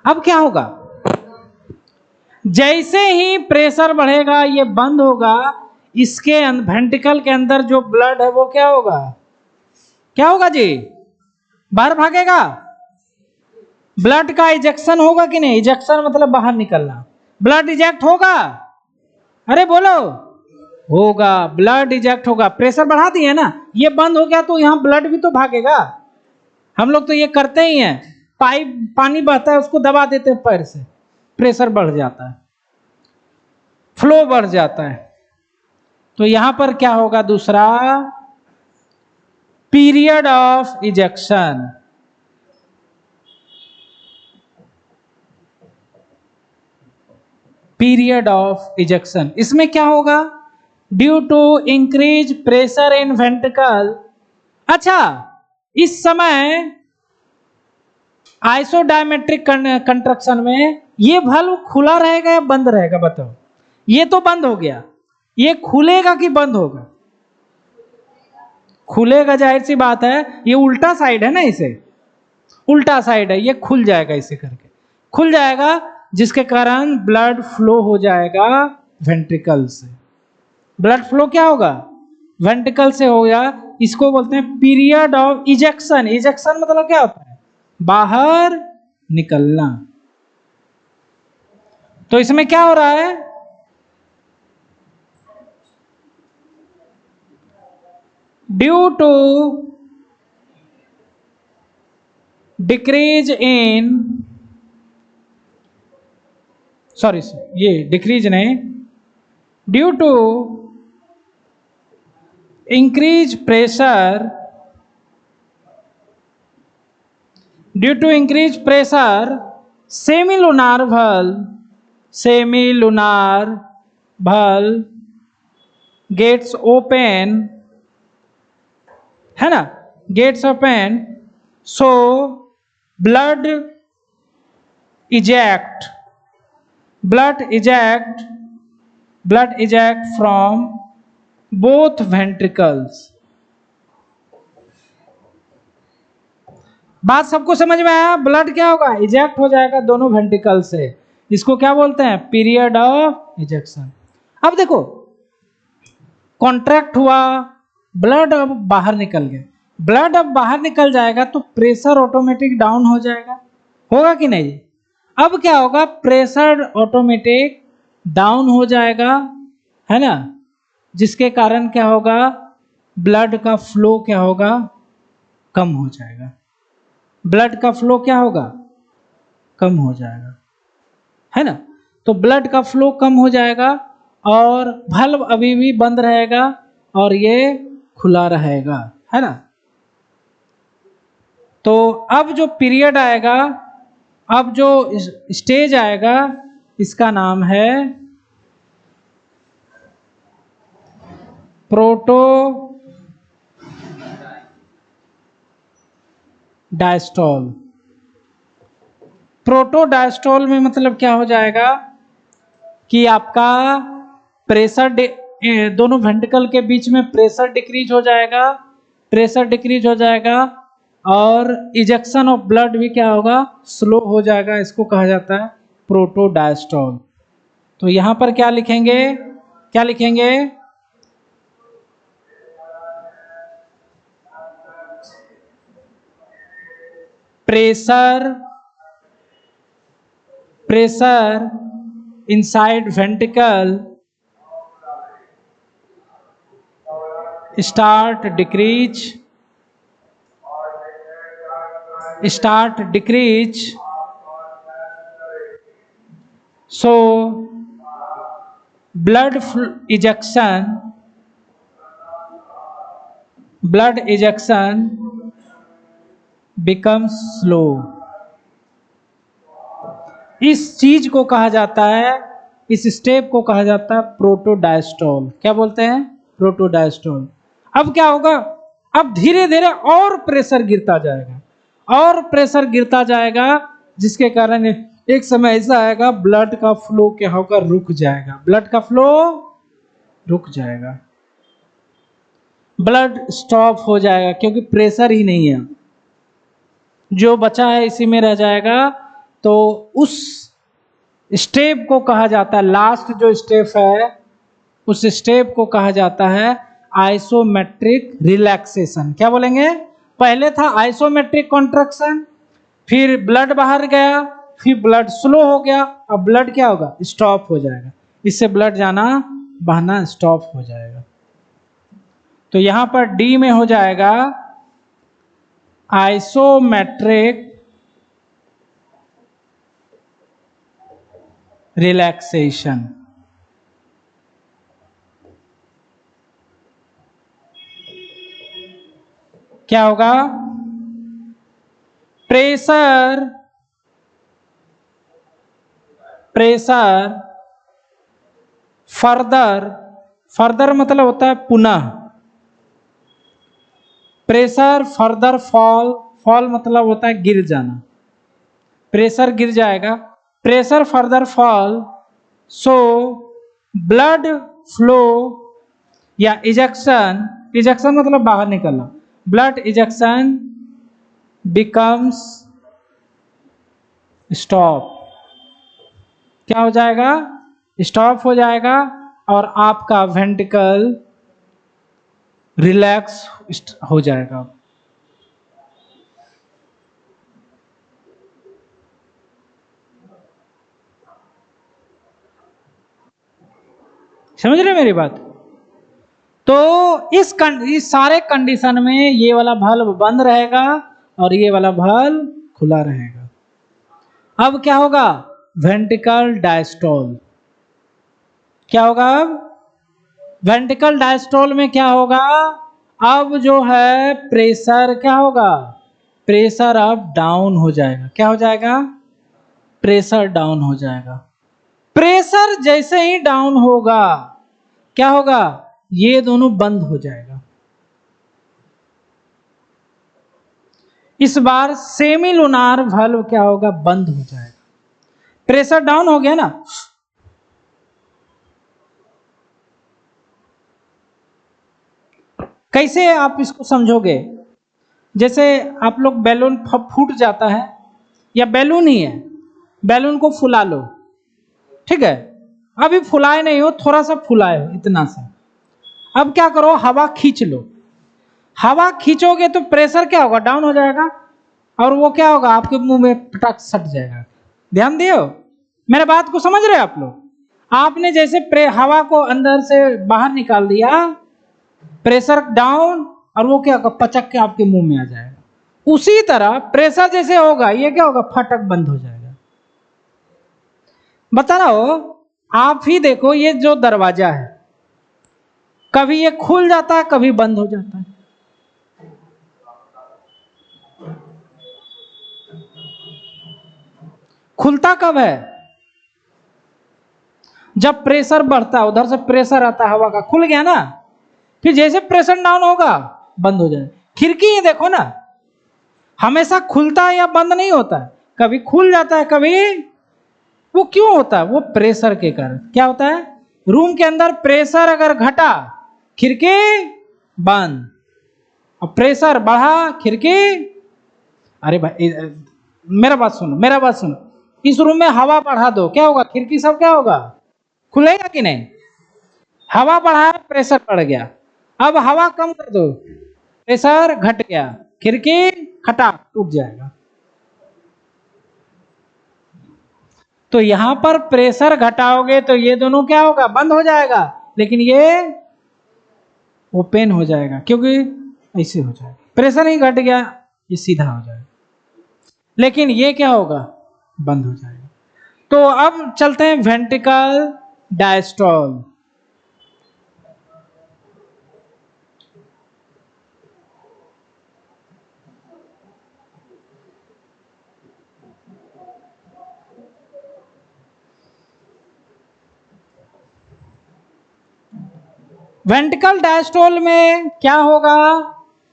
अब क्या होगा, जैसे ही प्रेशर बढ़ेगा ये बंद होगा, इसके वेंट्रिकल के अंदर जो ब्लड है वो क्या होगा, क्या होगा जी, बाहर भागेगा। ब्लड का इजेक्शन होगा कि नहीं, इजेक्शन मतलब बाहर निकलना, ब्लड इजेक्ट होगा, अरे बोलो, होगा, ब्लड इजेक्ट होगा। प्रेशर बढ़ा दिए ना, ये बंद हो गया तो यहां ब्लड भी तो भागेगा। हम लोग तो ये करते ही हैं, पाइप पानी बहता है उसको दबा देते हैं पैर से, प्रेशर बढ़ जाता है, फ्लो बढ़ जाता है। तो यहां पर क्या होगा, दूसरा period of ejection, period of ejection. इसमें क्या होगा, due to increase pressure in ventricle. अच्छा, इस समय आइसोडायमेट्रिक कंट्रक्शन में ये वाल्व खुला रहेगा या बंद रहेगा, बताओ। ये तो बंद हो गया, ये खुलेगा कि बंद होगा, खुलेगा, जाहिर सी बात है, ये उल्टा साइड है ना, इसे उल्टा साइड है, ये खुल जाएगा, इसे करके खुल जाएगा, जिसके कारण ब्लड फ्लो हो जाएगा वेंट्रिकल से। ब्लड फ्लो क्या होगा, वेंट्रिकल से हो गया। इसको बोलते हैं पीरियड ऑफ इजेक्शन। इजेक्शन मतलब क्या होता है, बाहर निकलना। तो इसमें क्या हो रहा है, due to decrease in, sorry ये डिक्रीज नहीं, due to increase pressure, due to increase pressure semilunar valve gets open है ना, gets open, so blood eject, blood eject, blood eject from both ventricles. बात सबको समझ में आया? ब्लड क्या होगा, इजेक्ट हो जाएगा दोनों वेंट्रिकल से, इसको क्या बोलते हैं, पीरियड ऑफ इजेक्शन। अब देखो कॉन्ट्रैक्ट हुआ, ब्लड अब बाहर निकल गया, ब्लड अब बाहर निकल जाएगा तो प्रेशर ऑटोमेटिक डाउन हो जाएगा, होगा कि नहीं? अब क्या होगा, प्रेशर ऑटोमेटिक डाउन हो जाएगा, है ना, जिसके कारण क्या होगा, ब्लड का फ्लो क्या होगा, कम हो जाएगा, ब्लड का फ्लो क्या होगा, कम हो जाएगा, है ना। तो ब्लड का फ्लो कम हो जाएगा और वाल्व अभी भी बंद रहेगा और ये खुला रहेगा, है ना। तो अब जो पीरियड आएगा, अब जो स्टेज आएगा, इसका नाम है प्रोटो डायस्टोल। प्रोटो डायस्टोल में मतलब क्या हो जाएगा कि आपका प्रेशर दोनों वेंट्रिकल के बीच में प्रेशर डिक्रीज हो जाएगा, प्रेशर डिक्रीज हो जाएगा और इजेक्शन ऑफ ब्लड भी क्या होगा, स्लो हो जाएगा, इसको कहा जाता है प्रोटो डायस्टोल। तो यहां पर क्या लिखेंगे, क्या लिखेंगे, pressure inside ventricle start decrease, so blood ejection becomes slow। इस चीज को कहा जाता है, इस स्टेप को कहा जाता है प्रोटोडायस्टोल। क्या बोलते हैं, प्रोटोडायस्टोल। अब क्या होगा, अब धीरे धीरे और प्रेशर गिरता जाएगा, और प्रेशर गिरता जाएगा, जिसके कारण एक समय ऐसा आएगा ब्लड का फ्लो क्या होगा, रुक जाएगा, ब्लड का फ्लो रुक जाएगा, ब्लड स्टॉप हो जाएगा, क्योंकि प्रेशर ही नहीं है, जो बचा है इसी में रह जाएगा। तो उस स्टेप को कहा जाता है, लास्ट जो स्टेप है उस स्टेप को कहा जाता है आइसोमेट्रिक रिलैक्सेशन। क्या बोलेंगे, पहले था आइसोमेट्रिक कॉन्ट्रैक्शन, फिर ब्लड बाहर गया, फिर ब्लड स्लो हो गया, अब ब्लड क्या होगा, स्टॉप हो जाएगा, इससे ब्लड जाना बहना स्टॉप हो जाएगा। तो यहां पर डी में हो जाएगा आइसोमेट्रिक रिलैक्सेशन। क्या होगा, प्रेशर फर्दर मतलब होता है पुनः, प्रेशर फर्दर फॉल मतलब होता है गिर जाना, प्रेशर गिर जाएगा, प्रेशर फर्दर फॉल, सो ब्लड फ्लो या इजेक्शन मतलब बाहर निकलना, ब्लड इजेक्शन बिकम्स स्टॉप। क्या हो जाएगा, स्टॉप हो जाएगा और आपका वेंट्रिकल रिलैक्स हो जाएगा। समझ रहे मेरी बात? तो इस सारे कंडीशन में ये वाला वाल्व बंद रहेगा और ये वाला वाल्व खुला रहेगा। अब क्या होगा, वेंट्रिकल डायस्टोल। क्या होगा, अब वेंट्रिकल डायस्टोल में क्या होगा, अब जो है प्रेशर क्या होगा, प्रेशर अब डाउन हो जाएगा। क्या हो जाएगा, प्रेशर डाउन हो जाएगा। प्रेशर जैसे ही डाउन होगा क्या होगा, ये दोनों बंद हो जाएगा। इस बार सेमी लूनार वाल्व क्या होगा, बंद हो जाएगा। प्रेशर डाउन हो गया ना, कैसे आप इसको समझोगे, जैसे आप लोग बैलून फूट जाता है, या बैलून ही है, बैलून को फुला लो, ठीक है, अभी फुलाए नहीं हो, थोड़ा सा फुलाए हो, इतना सा, अब क्या करो, हवा खींच लो, हवा खींचोगे तो प्रेशर क्या होगा, डाउन हो जाएगा, और वो क्या होगा, आपके मुंह में पटक सट जाएगा। ध्यान दियो, मेरे बात को समझ रहे हो आप लोग। आपने जैसे हवा को अंदर से बाहर निकाल दिया, प्रेशर डाउन, और वो क्या होगा, पचक के आपके मुंह में आ जाएगा। उसी तरह प्रेशर जैसे होगा, ये क्या होगा, फटक बंद हो जाएगा। बता रहा हो, आप ही देखो, ये जो दरवाजा है, कभी ये खुल जाता है, कभी बंद हो जाता है। खुलता कब है, जब प्रेशर बढ़ता है, उधर से प्रेशर आता है हवा का, खुल गया ना, फिर जैसे प्रेशर डाउन होगा, बंद हो जाए। खिड़की ये देखो ना, हमेशा खुलता है या बंद नहीं होता है, कभी खुल जाता है, कभी, वो क्यों होता है, वो प्रेशर के कारण। क्या होता है, रूम के अंदर प्रेशर अगर घटा, खिड़की बंद, और प्रेशर बढ़ा, खिड़की, अरे भाई मेरा बात सुनो, मेरा बात सुनो, इस रूम में हवा बढ़ा दो, क्या होगा, खिड़की सब क्या होगा, खुलेगा कि नहीं। हवा बढ़ाया, प्रेशर बढ़ गया, अब हवा कम कर दो, प्रेशर घट गया, खिड़की खटाक टूट जाएगा। तो यहां पर प्रेशर घटाओगे तो ये दोनों क्या होगा, बंद हो जाएगा, लेकिन ये ओपन हो जाएगा, क्योंकि ऐसे हो जाएगा, प्रेशर ही घट गया, ये सीधा हो जाएगा, लेकिन ये क्या होगा, बंद हो जाएगा। तो अब चलते हैं वेंट्रिकल डायस्टोल। वेंट्रिकल डायस्टोल में क्या होगा,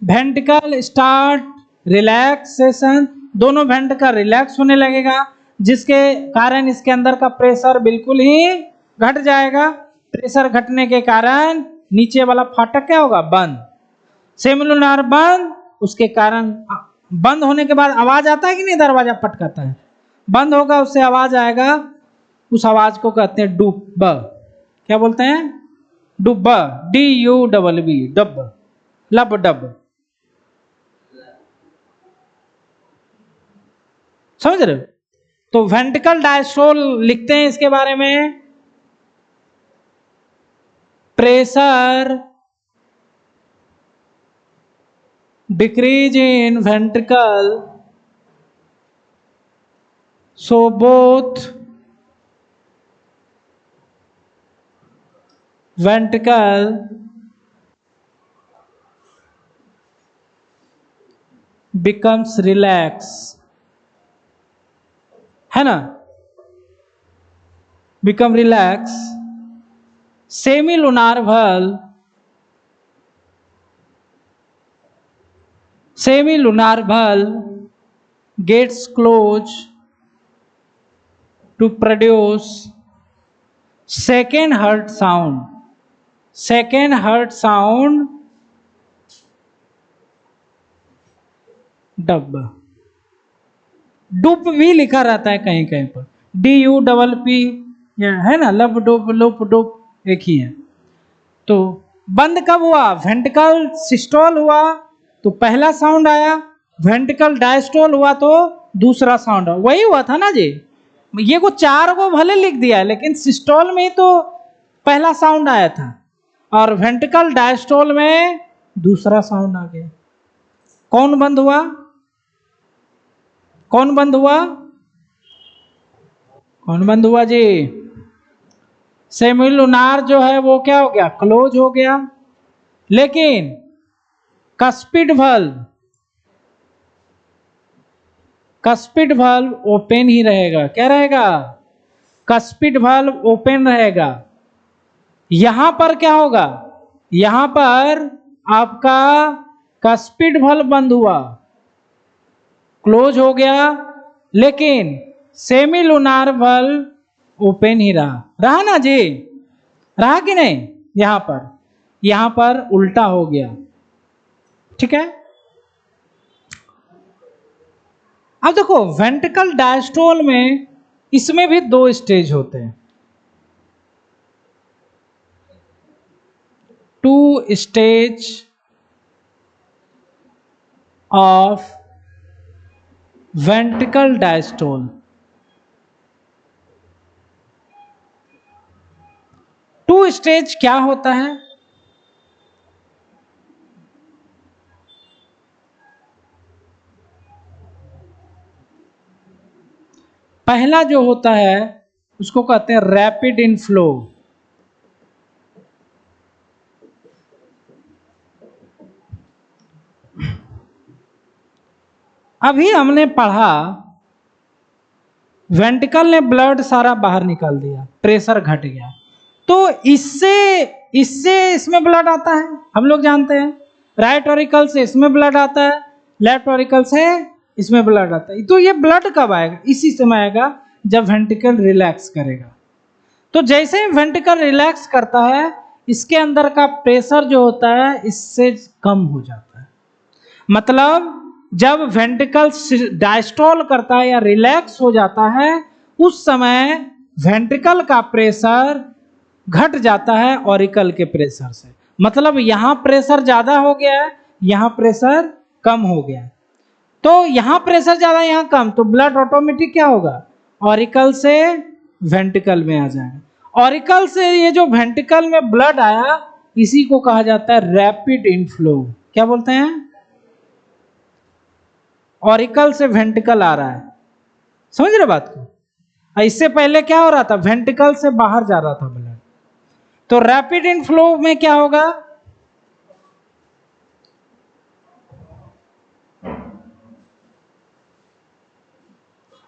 वेंट्रिकल स्टार्ट रिलैक्सेशन, दोनों वेंट्रिकल रिलैक्स होने लगेगा, जिसके कारण इसके अंदर का प्रेशर बिल्कुल ही घट जाएगा। प्रेशर घटने के कारण नीचे वाला फाटक क्या होगा, बंद, सेमिलुनार बंद, उसके कारण बंद होने के बाद आवाज आता है कि नहीं, दरवाजा पटकाता है, बंद होगा, उससे आवाज आएगा, उस आवाज को कहते हैं डुब। क्या बोलते हैं, डुब, DUBB, डब, लब डब, समझ रहे हो। तो वेंट्रिकल डायस्टोल लिखते हैं इसके बारे में, pressure decrease in ventricle, so both ventricle becomes relax, है ना, become relax, semilunar valve gets close to produce second heart sound, second heart sound, dub, dup भी लिखा रहता है कहीं कहीं पर, DUPP है ना, लब डुप लुप डुप एक ही है। तो बंद कब हुआ, वेंट्रिकल सिस्टोल हुआ तो पहला साउंड आया, वेंट्रिकल डायस्टोल हुआ तो दूसरा साउंड, वही हुआ था ना जी। ये को चार को भले लिख दिया, लेकिन सिस्टोल में ही तो पहला साउंड आया था, और वेंट्रिकल डायस्टोल में दूसरा साउंड आ गया। कौन बंद हुआ, कौन बंद हुआ, कौन बंद हुआ जी, सेमिलुनार जो है वो क्या हो गया, क्लोज हो गया, लेकिन कस्पिड वाल्व ओपन ही रहेगा। क्या रहेगा, कस्पिड वाल्व ओपन रहेगा। यहां पर क्या होगा, यहां पर आपका कस्पिड वाल्व बंद हुआ, क्लोज हो गया, लेकिन सेमी लूनार बल्ब ओपन ही रहा ना जी, रहा कि नहीं? यहां पर उल्टा हो गया, ठीक है। अब देखो वेंट्रिकल डायस्टोल में इसमें भी दो स्टेज होते हैं, two stage of ventricle diastole. Two stage क्या होता है? पहला जो होता है उसको कहते हैं रैपिड इनफ्लो। अभी हमने पढ़ा वेंट्रिकल ने ब्लड सारा बाहर निकाल दिया, प्रेशर घट गया, तो इससे इससे इसमें ब्लड आता है, हम लोग जानते हैं। राइट ऑरिकल से इसमें ब्लड आता है, लेफ्ट ऑरिकल से इसमें ब्लड आता है। तो ये ब्लड कब आएगा? इसी समय आएगा जब वेंट्रिकल रिलैक्स करेगा। तो जैसे ही वेंट्रिकल रिलैक्स करता है, इसके अंदर का प्रेशर जो होता है इससे कम हो जाता है। मतलब जब वेंट्रिकल डायस्टोल करता है या रिलैक्स हो जाता है, उस समय वेंट्रिकल का प्रेशर घट जाता है ऑरिकल के प्रेशर से। मतलब यहां प्रेशर ज्यादा हो गया है, यहां प्रेशर कम हो गया। तो यहां प्रेशर ज्यादा, यहां कम, तो ब्लड ऑटोमेटिक क्या होगा? ऑरिकल से वेंट्रिकल में आ जाएगा। ऑरिकल से ये जो वेंट्रिकल में ब्लड आया, इसी को कहा जाता है रैपिड इनफ्लो। क्या बोलते हैं? ऑरिकल से वेंट्रिकल आ रहा है, समझ रहे बात को? इससे पहले क्या हो रहा था? वेंट्रिकल से बाहर जा रहा था ब्लड। तो रैपिड इनफ्लो में क्या होगा?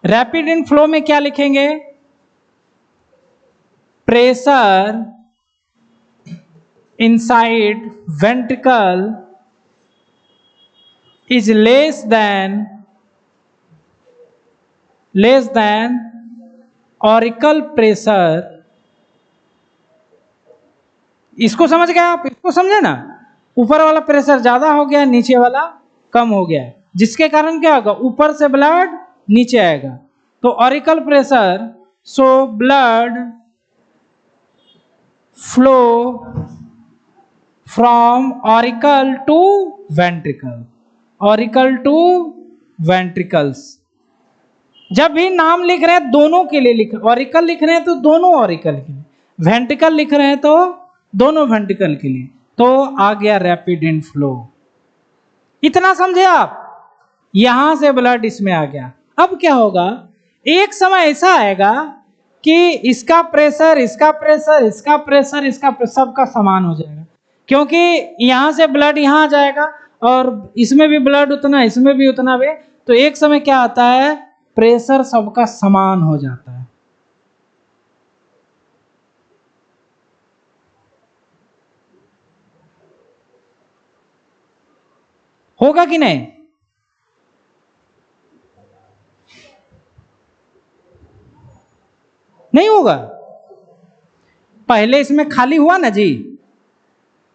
रैपिड इनफ्लो में क्या लिखेंगे? Pressure inside ventricle is less than auricle pressure। इसको समझ गए आप? इसको समझे ना? ऊपर वाला प्रेशर ज्यादा हो गया, नीचे वाला कम हो गया, जिसके कारण क्या होगा? ऊपर से ब्लड नीचे आएगा। तो auricle pressure, so blood flow from auricle to ventricle, auricle to ventricles. जब भी नाम लिख रहे हैं दोनों के लिए लिख, ऑरिकल लिख रहे हैं तो दोनों ऑरिकल के लिए, वेंट्रिकल लिख रहे हैं तो दोनों वेंट्रिकल के लिए। तो आ गया रैपिड इनफ्लो। इतना समझे आप? यहां से ब्लड इसमें आ गया। अब क्या होगा? एक समय ऐसा आएगा कि इसका प्रेशर, इसका प्रेशर, इसका प्रेशर, इसका प्रेशर सबका समान हो जाएगा, क्योंकि यहां से ब्लड यहां आ जाएगा और इसमें भी ब्लड उतना, इसमें भी उतना भी। तो एक समय क्या आता है? प्रेशर सबका समान हो जाता है। होगा कि नहीं? नहीं होगा? पहले इसमें खाली हुआ ना जी,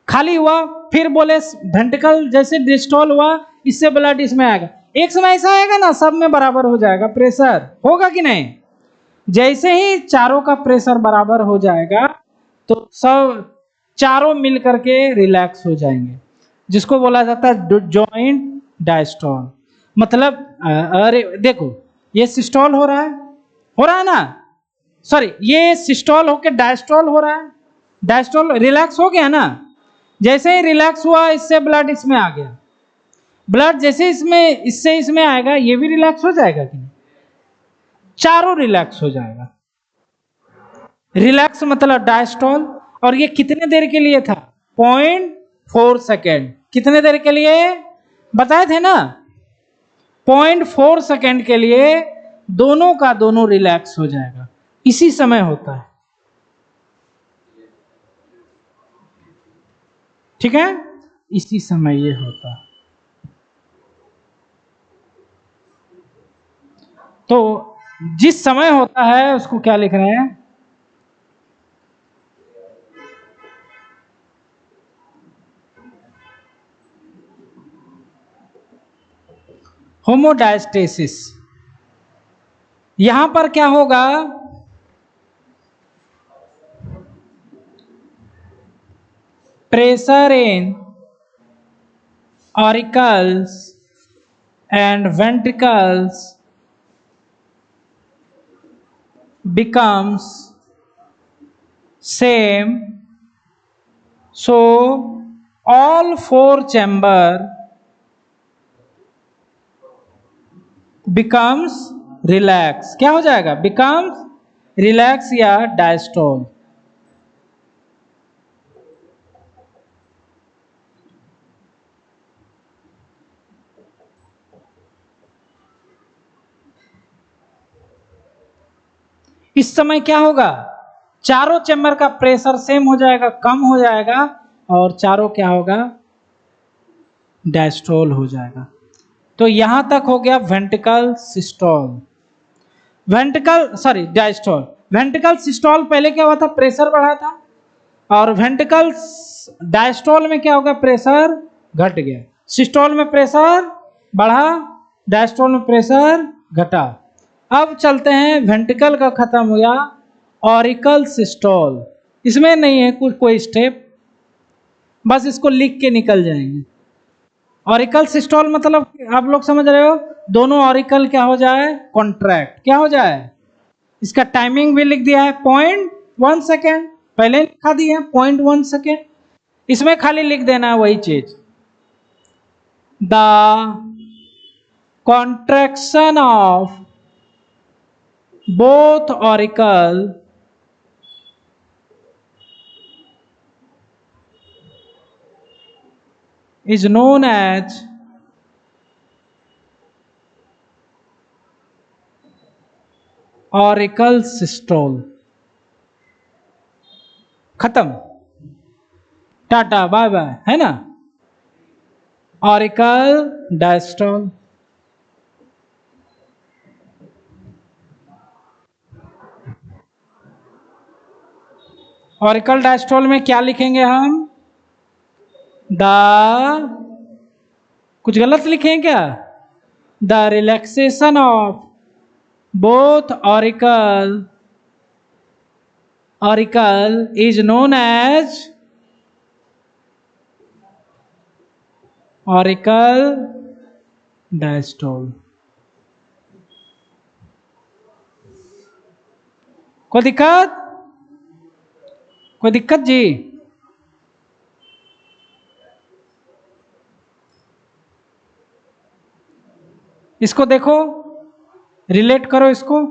खाली हुआ, फिर बोले वेंट्रिकल जैसे डिस्टॉल हुआ, इससे ब्लड इसमें आएगा। एक समय ऐसा आएगा ना, सब में बराबर हो जाएगा प्रेशर। होगा कि नहीं? जैसे ही चारों का प्रेशर बराबर हो जाएगा, तो सब चारों मिल करके रिलैक्स हो जाएंगे, जिसको बोला जाता है जॉइंट डायस्टॉल। मतलब अरे देखो, ये सिस्टॉल हो रहा है ना, सॉरी, ये सिस्टॉल होके डायस्टॉल हो रहा है। डायस्टॉल रिलैक्स हो गया ना, जैसे ही रिलैक्स हुआ, इससे ब्लड इसमें आ गया। ब्लड जैसे इसमें, इससे इसमें आएगा, ये भी रिलैक्स हो जाएगा कि नहीं? चारों रिलैक्स हो जाएगा। रिलैक्स मतलब डायस्टॉल। और ये कितने देर के लिए था? 0.4 सेकेंड। कितने देर के लिए बताए थे ना? 0.4 सेकेंड के लिए दोनों का दोनों रिलैक्स हो जाएगा। इसी समय होता है, ठीक है? इसी समय ये होता है। तो जिस समय होता है उसको क्या लिख रहे हैं? होमोडायस्टेसिस। यहां पर क्या होगा? Pressure in auricles and ventricles becomes same, so all four chamber becomes relax। क्या हो जाएगा? becomes relax या diastole। इस समय क्या होगा? चारों चैम्बर का प्रेशर सेम हो जाएगा, कम हो जाएगा, और चारों क्या होगा? डायस्टोल हो जाएगा। तो यहां तक हो गया ventricle systole. Ventricle sorry diastole. Ventricle systole पहले क्या हुआ था? प्रेशर बढ़ा था। और वेंट्रिकल डायस्टोल में क्या होगा? प्रेशर घट गया। सिस्टोल में प्रेशर बढ़ा, डायस्टोल में प्रेशर घटा। अब चलते हैं, वेंट्रिकल का खत्म हो गया, ऑरिकल सिस्टोल। इसमें नहीं है कुछ कोई स्टेप, बस इसको लिख के निकल जाएंगे। ऑरिकल सिस्टोल मतलब आप लोग समझ रहे हो, दोनों ऑरिकल क्या हो जाए? कॉन्ट्रैक्ट। क्या हो जाए? इसका टाइमिंग भी लिख दिया है, 0.1 सेकेंड। पहले लिखा दिया है 0.1 सेकेंड। इसमें खाली लिख देना है वही चीज, the contraction of both auricle is known as auricle systole. खत्म, टाटा बाय बाय, है ना? Auricle diastole. ऑरिकल डायस्टोल में क्या लिखेंगे हम? द, कुछ गलत लिखे हैं क्या? The relaxation of both auricle is known as auricle diastole. कोई दिक्कत? कोई दिक्कत जी? इसको देखो, रिलेट करो इसको।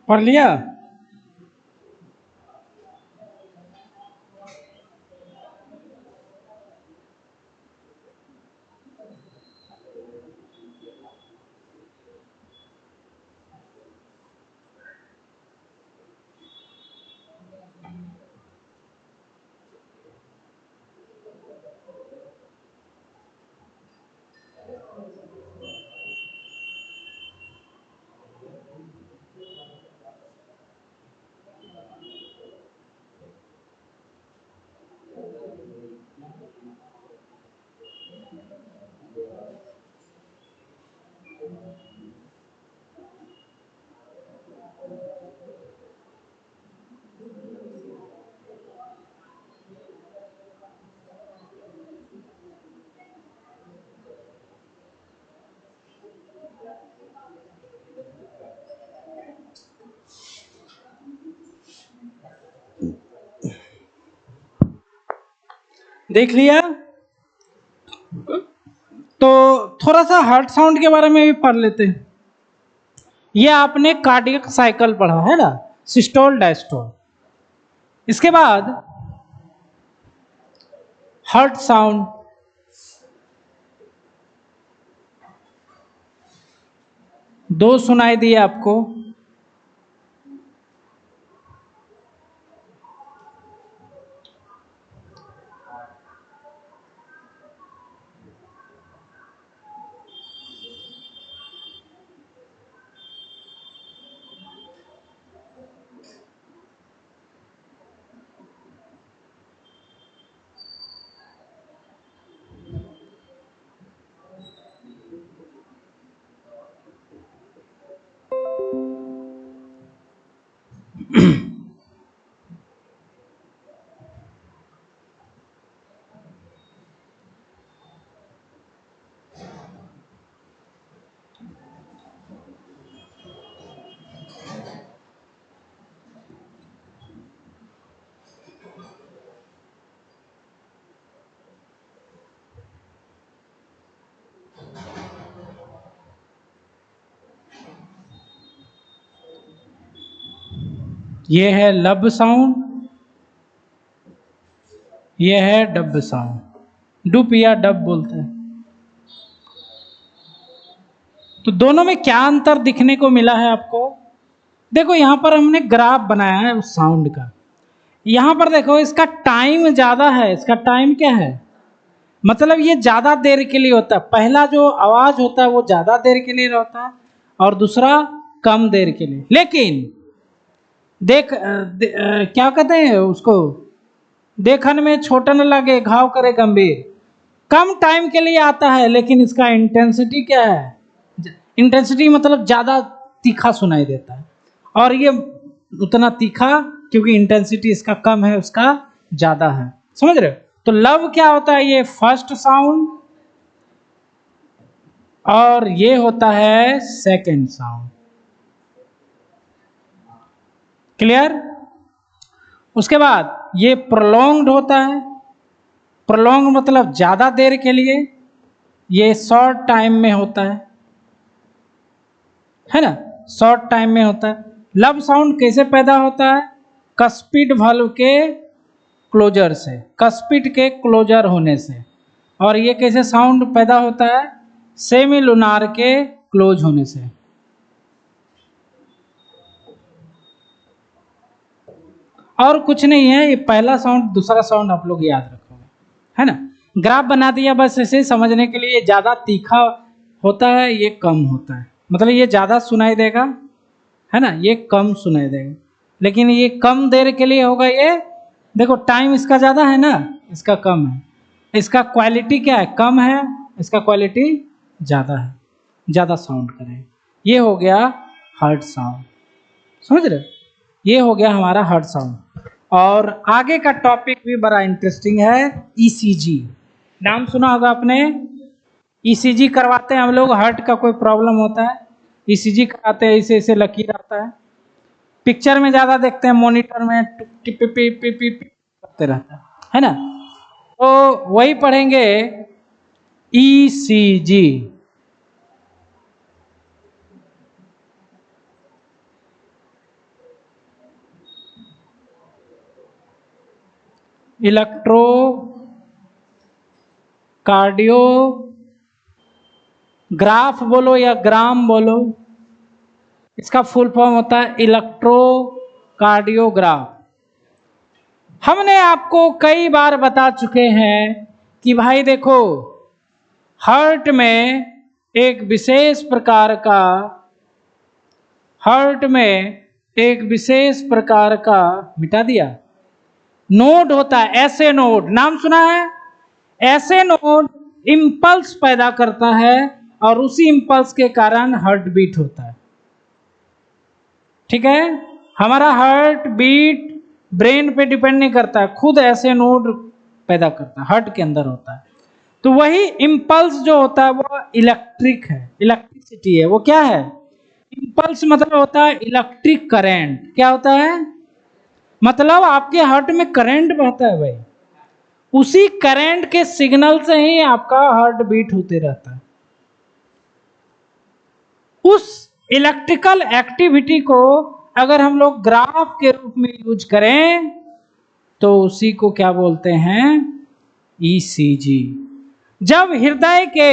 पढ़ लिया? देख लिया? तो थोड़ा सा हार्ट साउंड के बारे में भी पढ़ लेते हैं। ये आपने कार्डियक साइकिल पढ़ा है ना, सिस्टोल डायस्टोल। इसके बाद हार्ट साउंड, दो सुनाई दिए आपको। ये है लब साउंड, ये है डब साउंड। डुप या डब बोलते हैं। तो दोनों में क्या अंतर दिखने को मिला है आपको? देखो यहां पर हमने ग्राफ बनाया है उस साउंड का। यहां पर देखो इसका टाइम ज्यादा है। इसका टाइम क्या है? मतलब ये ज्यादा देर के लिए होता है। पहला जो आवाज होता है वो ज्यादा देर के लिए रहता है और दूसरा कम देर के लिए। लेकिन क्या कहते हैं उसको, देखन में छोटा न लगे घाव करे गंभीर। कम टाइम के लिए आता है लेकिन इसका इंटेंसिटी क्या है? इंटेंसिटी मतलब ज्यादा तीखा सुनाई देता है। और ये उतना तीखा क्योंकि इंटेंसिटी इसका कम है, उसका ज्यादा है। समझ रहे हो? तो लव क्या होता है? ये फर्स्ट साउंड और ये होता है सेकंड साउंड। क्लियर? उसके बाद ये प्रोलॉन्ग्ड होता है, प्रोलॉन्ग मतलब ज़्यादा देर के लिए, ये शॉर्ट टाइम में होता है ना, शॉर्ट टाइम में होता है। लब साउंड कैसे पैदा होता है? कस्पिड वाल्व के क्लोजर से, कस्पिड के क्लोजर होने से। और ये कैसे साउंड पैदा होता है? सेमी लूनार के क्लोज होने से। और कुछ नहीं है, ये पहला साउंड दूसरा साउंड आप लोग याद रखोगे, है ना। ग्राफ बना दिया बस ऐसे समझने के लिए। ज़्यादा तीखा होता है, ये कम होता है, मतलब ये ज़्यादा सुनाई देगा, है ना, ये कम सुनाई देगा। लेकिन ये कम देर के लिए होगा। ये देखो टाइम इसका ज़्यादा है ना, इसका कम है। इसका क्वालिटी क्या है? कम है। इसका क्वालिटी ज़्यादा है, ज़्यादा साउंड करें। ये हो गया हर्ट साउंड, समझ रहे? ये हो गया हमारा हर्ट साउंड। और आगे का टॉपिक भी बड़ा इंटरेस्टिंग है, ईसीजी। नाम सुना होगा आपने, ईसीजी करवाते हैं हम लोग। हार्ट का कोई प्रॉब्लम होता है, ईसीजी कराते हैं, ऐसे ऐसे लकीर आता है। पिक्चर में ज़्यादा देखते हैं, मॉनिटर में tip tip tip tip tip करते रहता है ना। तो वही पढ़ेंगे ईसीजी। इलेक्ट्रो कार्डियो ग्राफ बोलो या ग्राम बोलो, इसका फुल फॉर्म होता है इलेक्ट्रो कार्डियोग्राफ। हमने आपको कई बार बता चुके हैं कि भाई देखो, हार्ट में एक विशेष प्रकार का, हार्ट में एक विशेष प्रकार का, मिटा दिया, नोड होता है। ऐसे नोड नाम सुना है? ऐसे नोड इंपल्स पैदा करता है और उसी इंपल्स के कारण हार्ट बीट होता है। ठीक है, हमारा हार्ट बीट ब्रेन पे डिपेंड नहीं करता है, खुद ऐसे नोड पैदा करता है, हार्ट के अंदर होता है। तो वही इंपल्स जो होता है वो इलेक्ट्रिक है, इलेक्ट्रिसिटी है। वो क्या है? इंपल्स मतलब होता है इलेक्ट्रिक करंट। क्या होता है? मतलब आपके हार्ट में करंट बहता है भाई, उसी करंट के सिग्नल से ही आपका हार्ट बीट होते रहता है। उस इलेक्ट्रिकल एक्टिविटी को अगर हम लोग ग्राफ के रूप में यूज करें तो उसी को क्या बोलते हैं? ईसीजी। जब हृदय के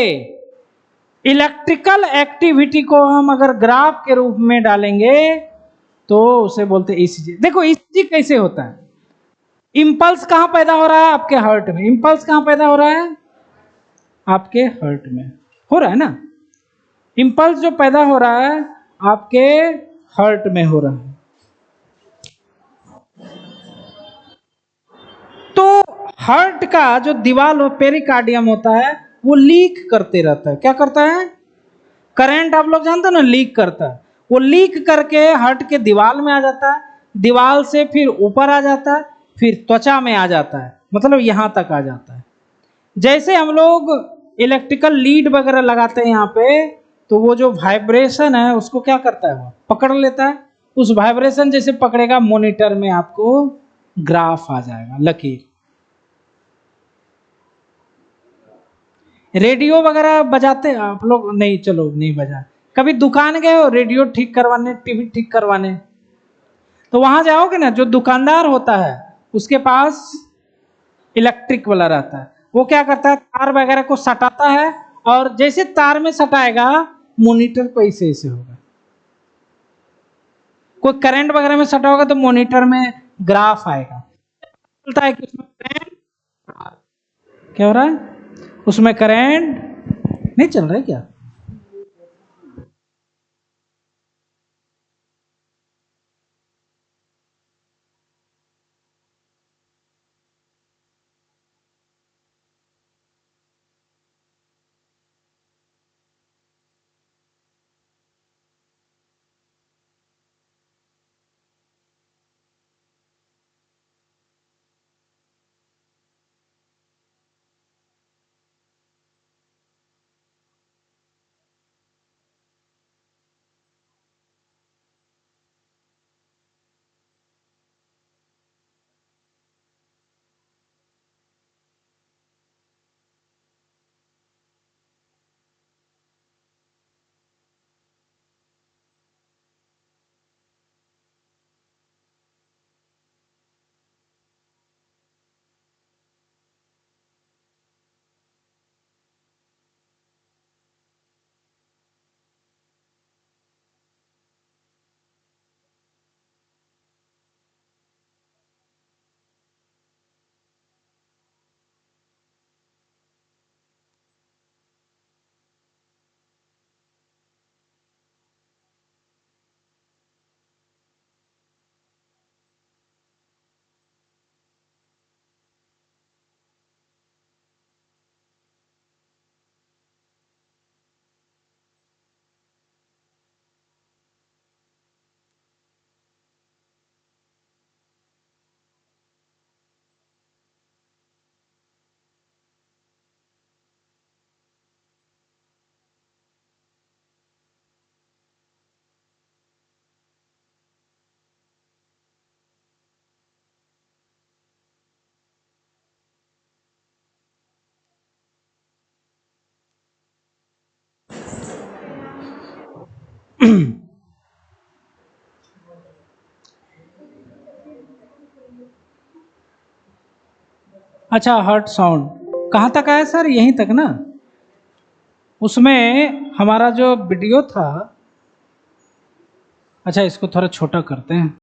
इलेक्ट्रिकल एक्टिविटी को हम अगर ग्राफ के रूप में डालेंगे तो उसे बोलते हैं ईसीजी। देखो ईसीजी कैसे होता है? इंपल्स कहां पैदा हो रहा है? आपके हार्ट में। इंपल्स कहां पैदा हो रहा है? आपके हार्ट में हो रहा है ना। इंपल्स जो पैदा हो रहा है आपके हार्ट में हो रहा है। तो हार्ट का जो दीवार हो, पेरिकार्डियम होता है, वो लीक करते रहता है। क्या करता है? करंट आप लोग जानते हो ना, लीक करता है। वो लीक करके हार्ट के दीवार में आ जाता है, दीवार से फिर ऊपर आ जाता है, फिर त्वचा में आ जाता है, मतलब यहां तक आ जाता है। जैसे हम लोग इलेक्ट्रिकल लीड वगैरह लगाते हैं यहाँ पे, तो वो जो वाइब्रेशन है उसको क्या करता है? वो पकड़ लेता है। उस वाइब्रेशन जैसे पकड़ेगा, मॉनिटर में आपको ग्राफ आ जाएगा, लकीर। रेडियो वगैरह बजाते हैं आप लोग? नहीं, चलो नहीं बजा। कभी दुकान गए हो रेडियो ठीक करवाने, टीवी ठीक करवाने? तो वहां जाओगे ना, जो दुकानदार होता है उसके पास इलेक्ट्रिक वाला रहता है। वो क्या करता है? तार वगैरह को सटाता है, और जैसे तार में सटाएगा मॉनिटर को ऐसे ऐसे होगा। कोई करंट वगैरह में सटा होगा तो मॉनिटर में ग्राफ आएगा, बोलता है कि उसमें करंट, क्या हो रहा है उसमें? करंट नहीं चल रहा है क्या? अच्छा, हर्ट साउंड कहाँ तक आया सर? यहीं तक ना? उसमें हमारा जो वीडियो था, अच्छा इसको थोड़ा छोटा करते हैं।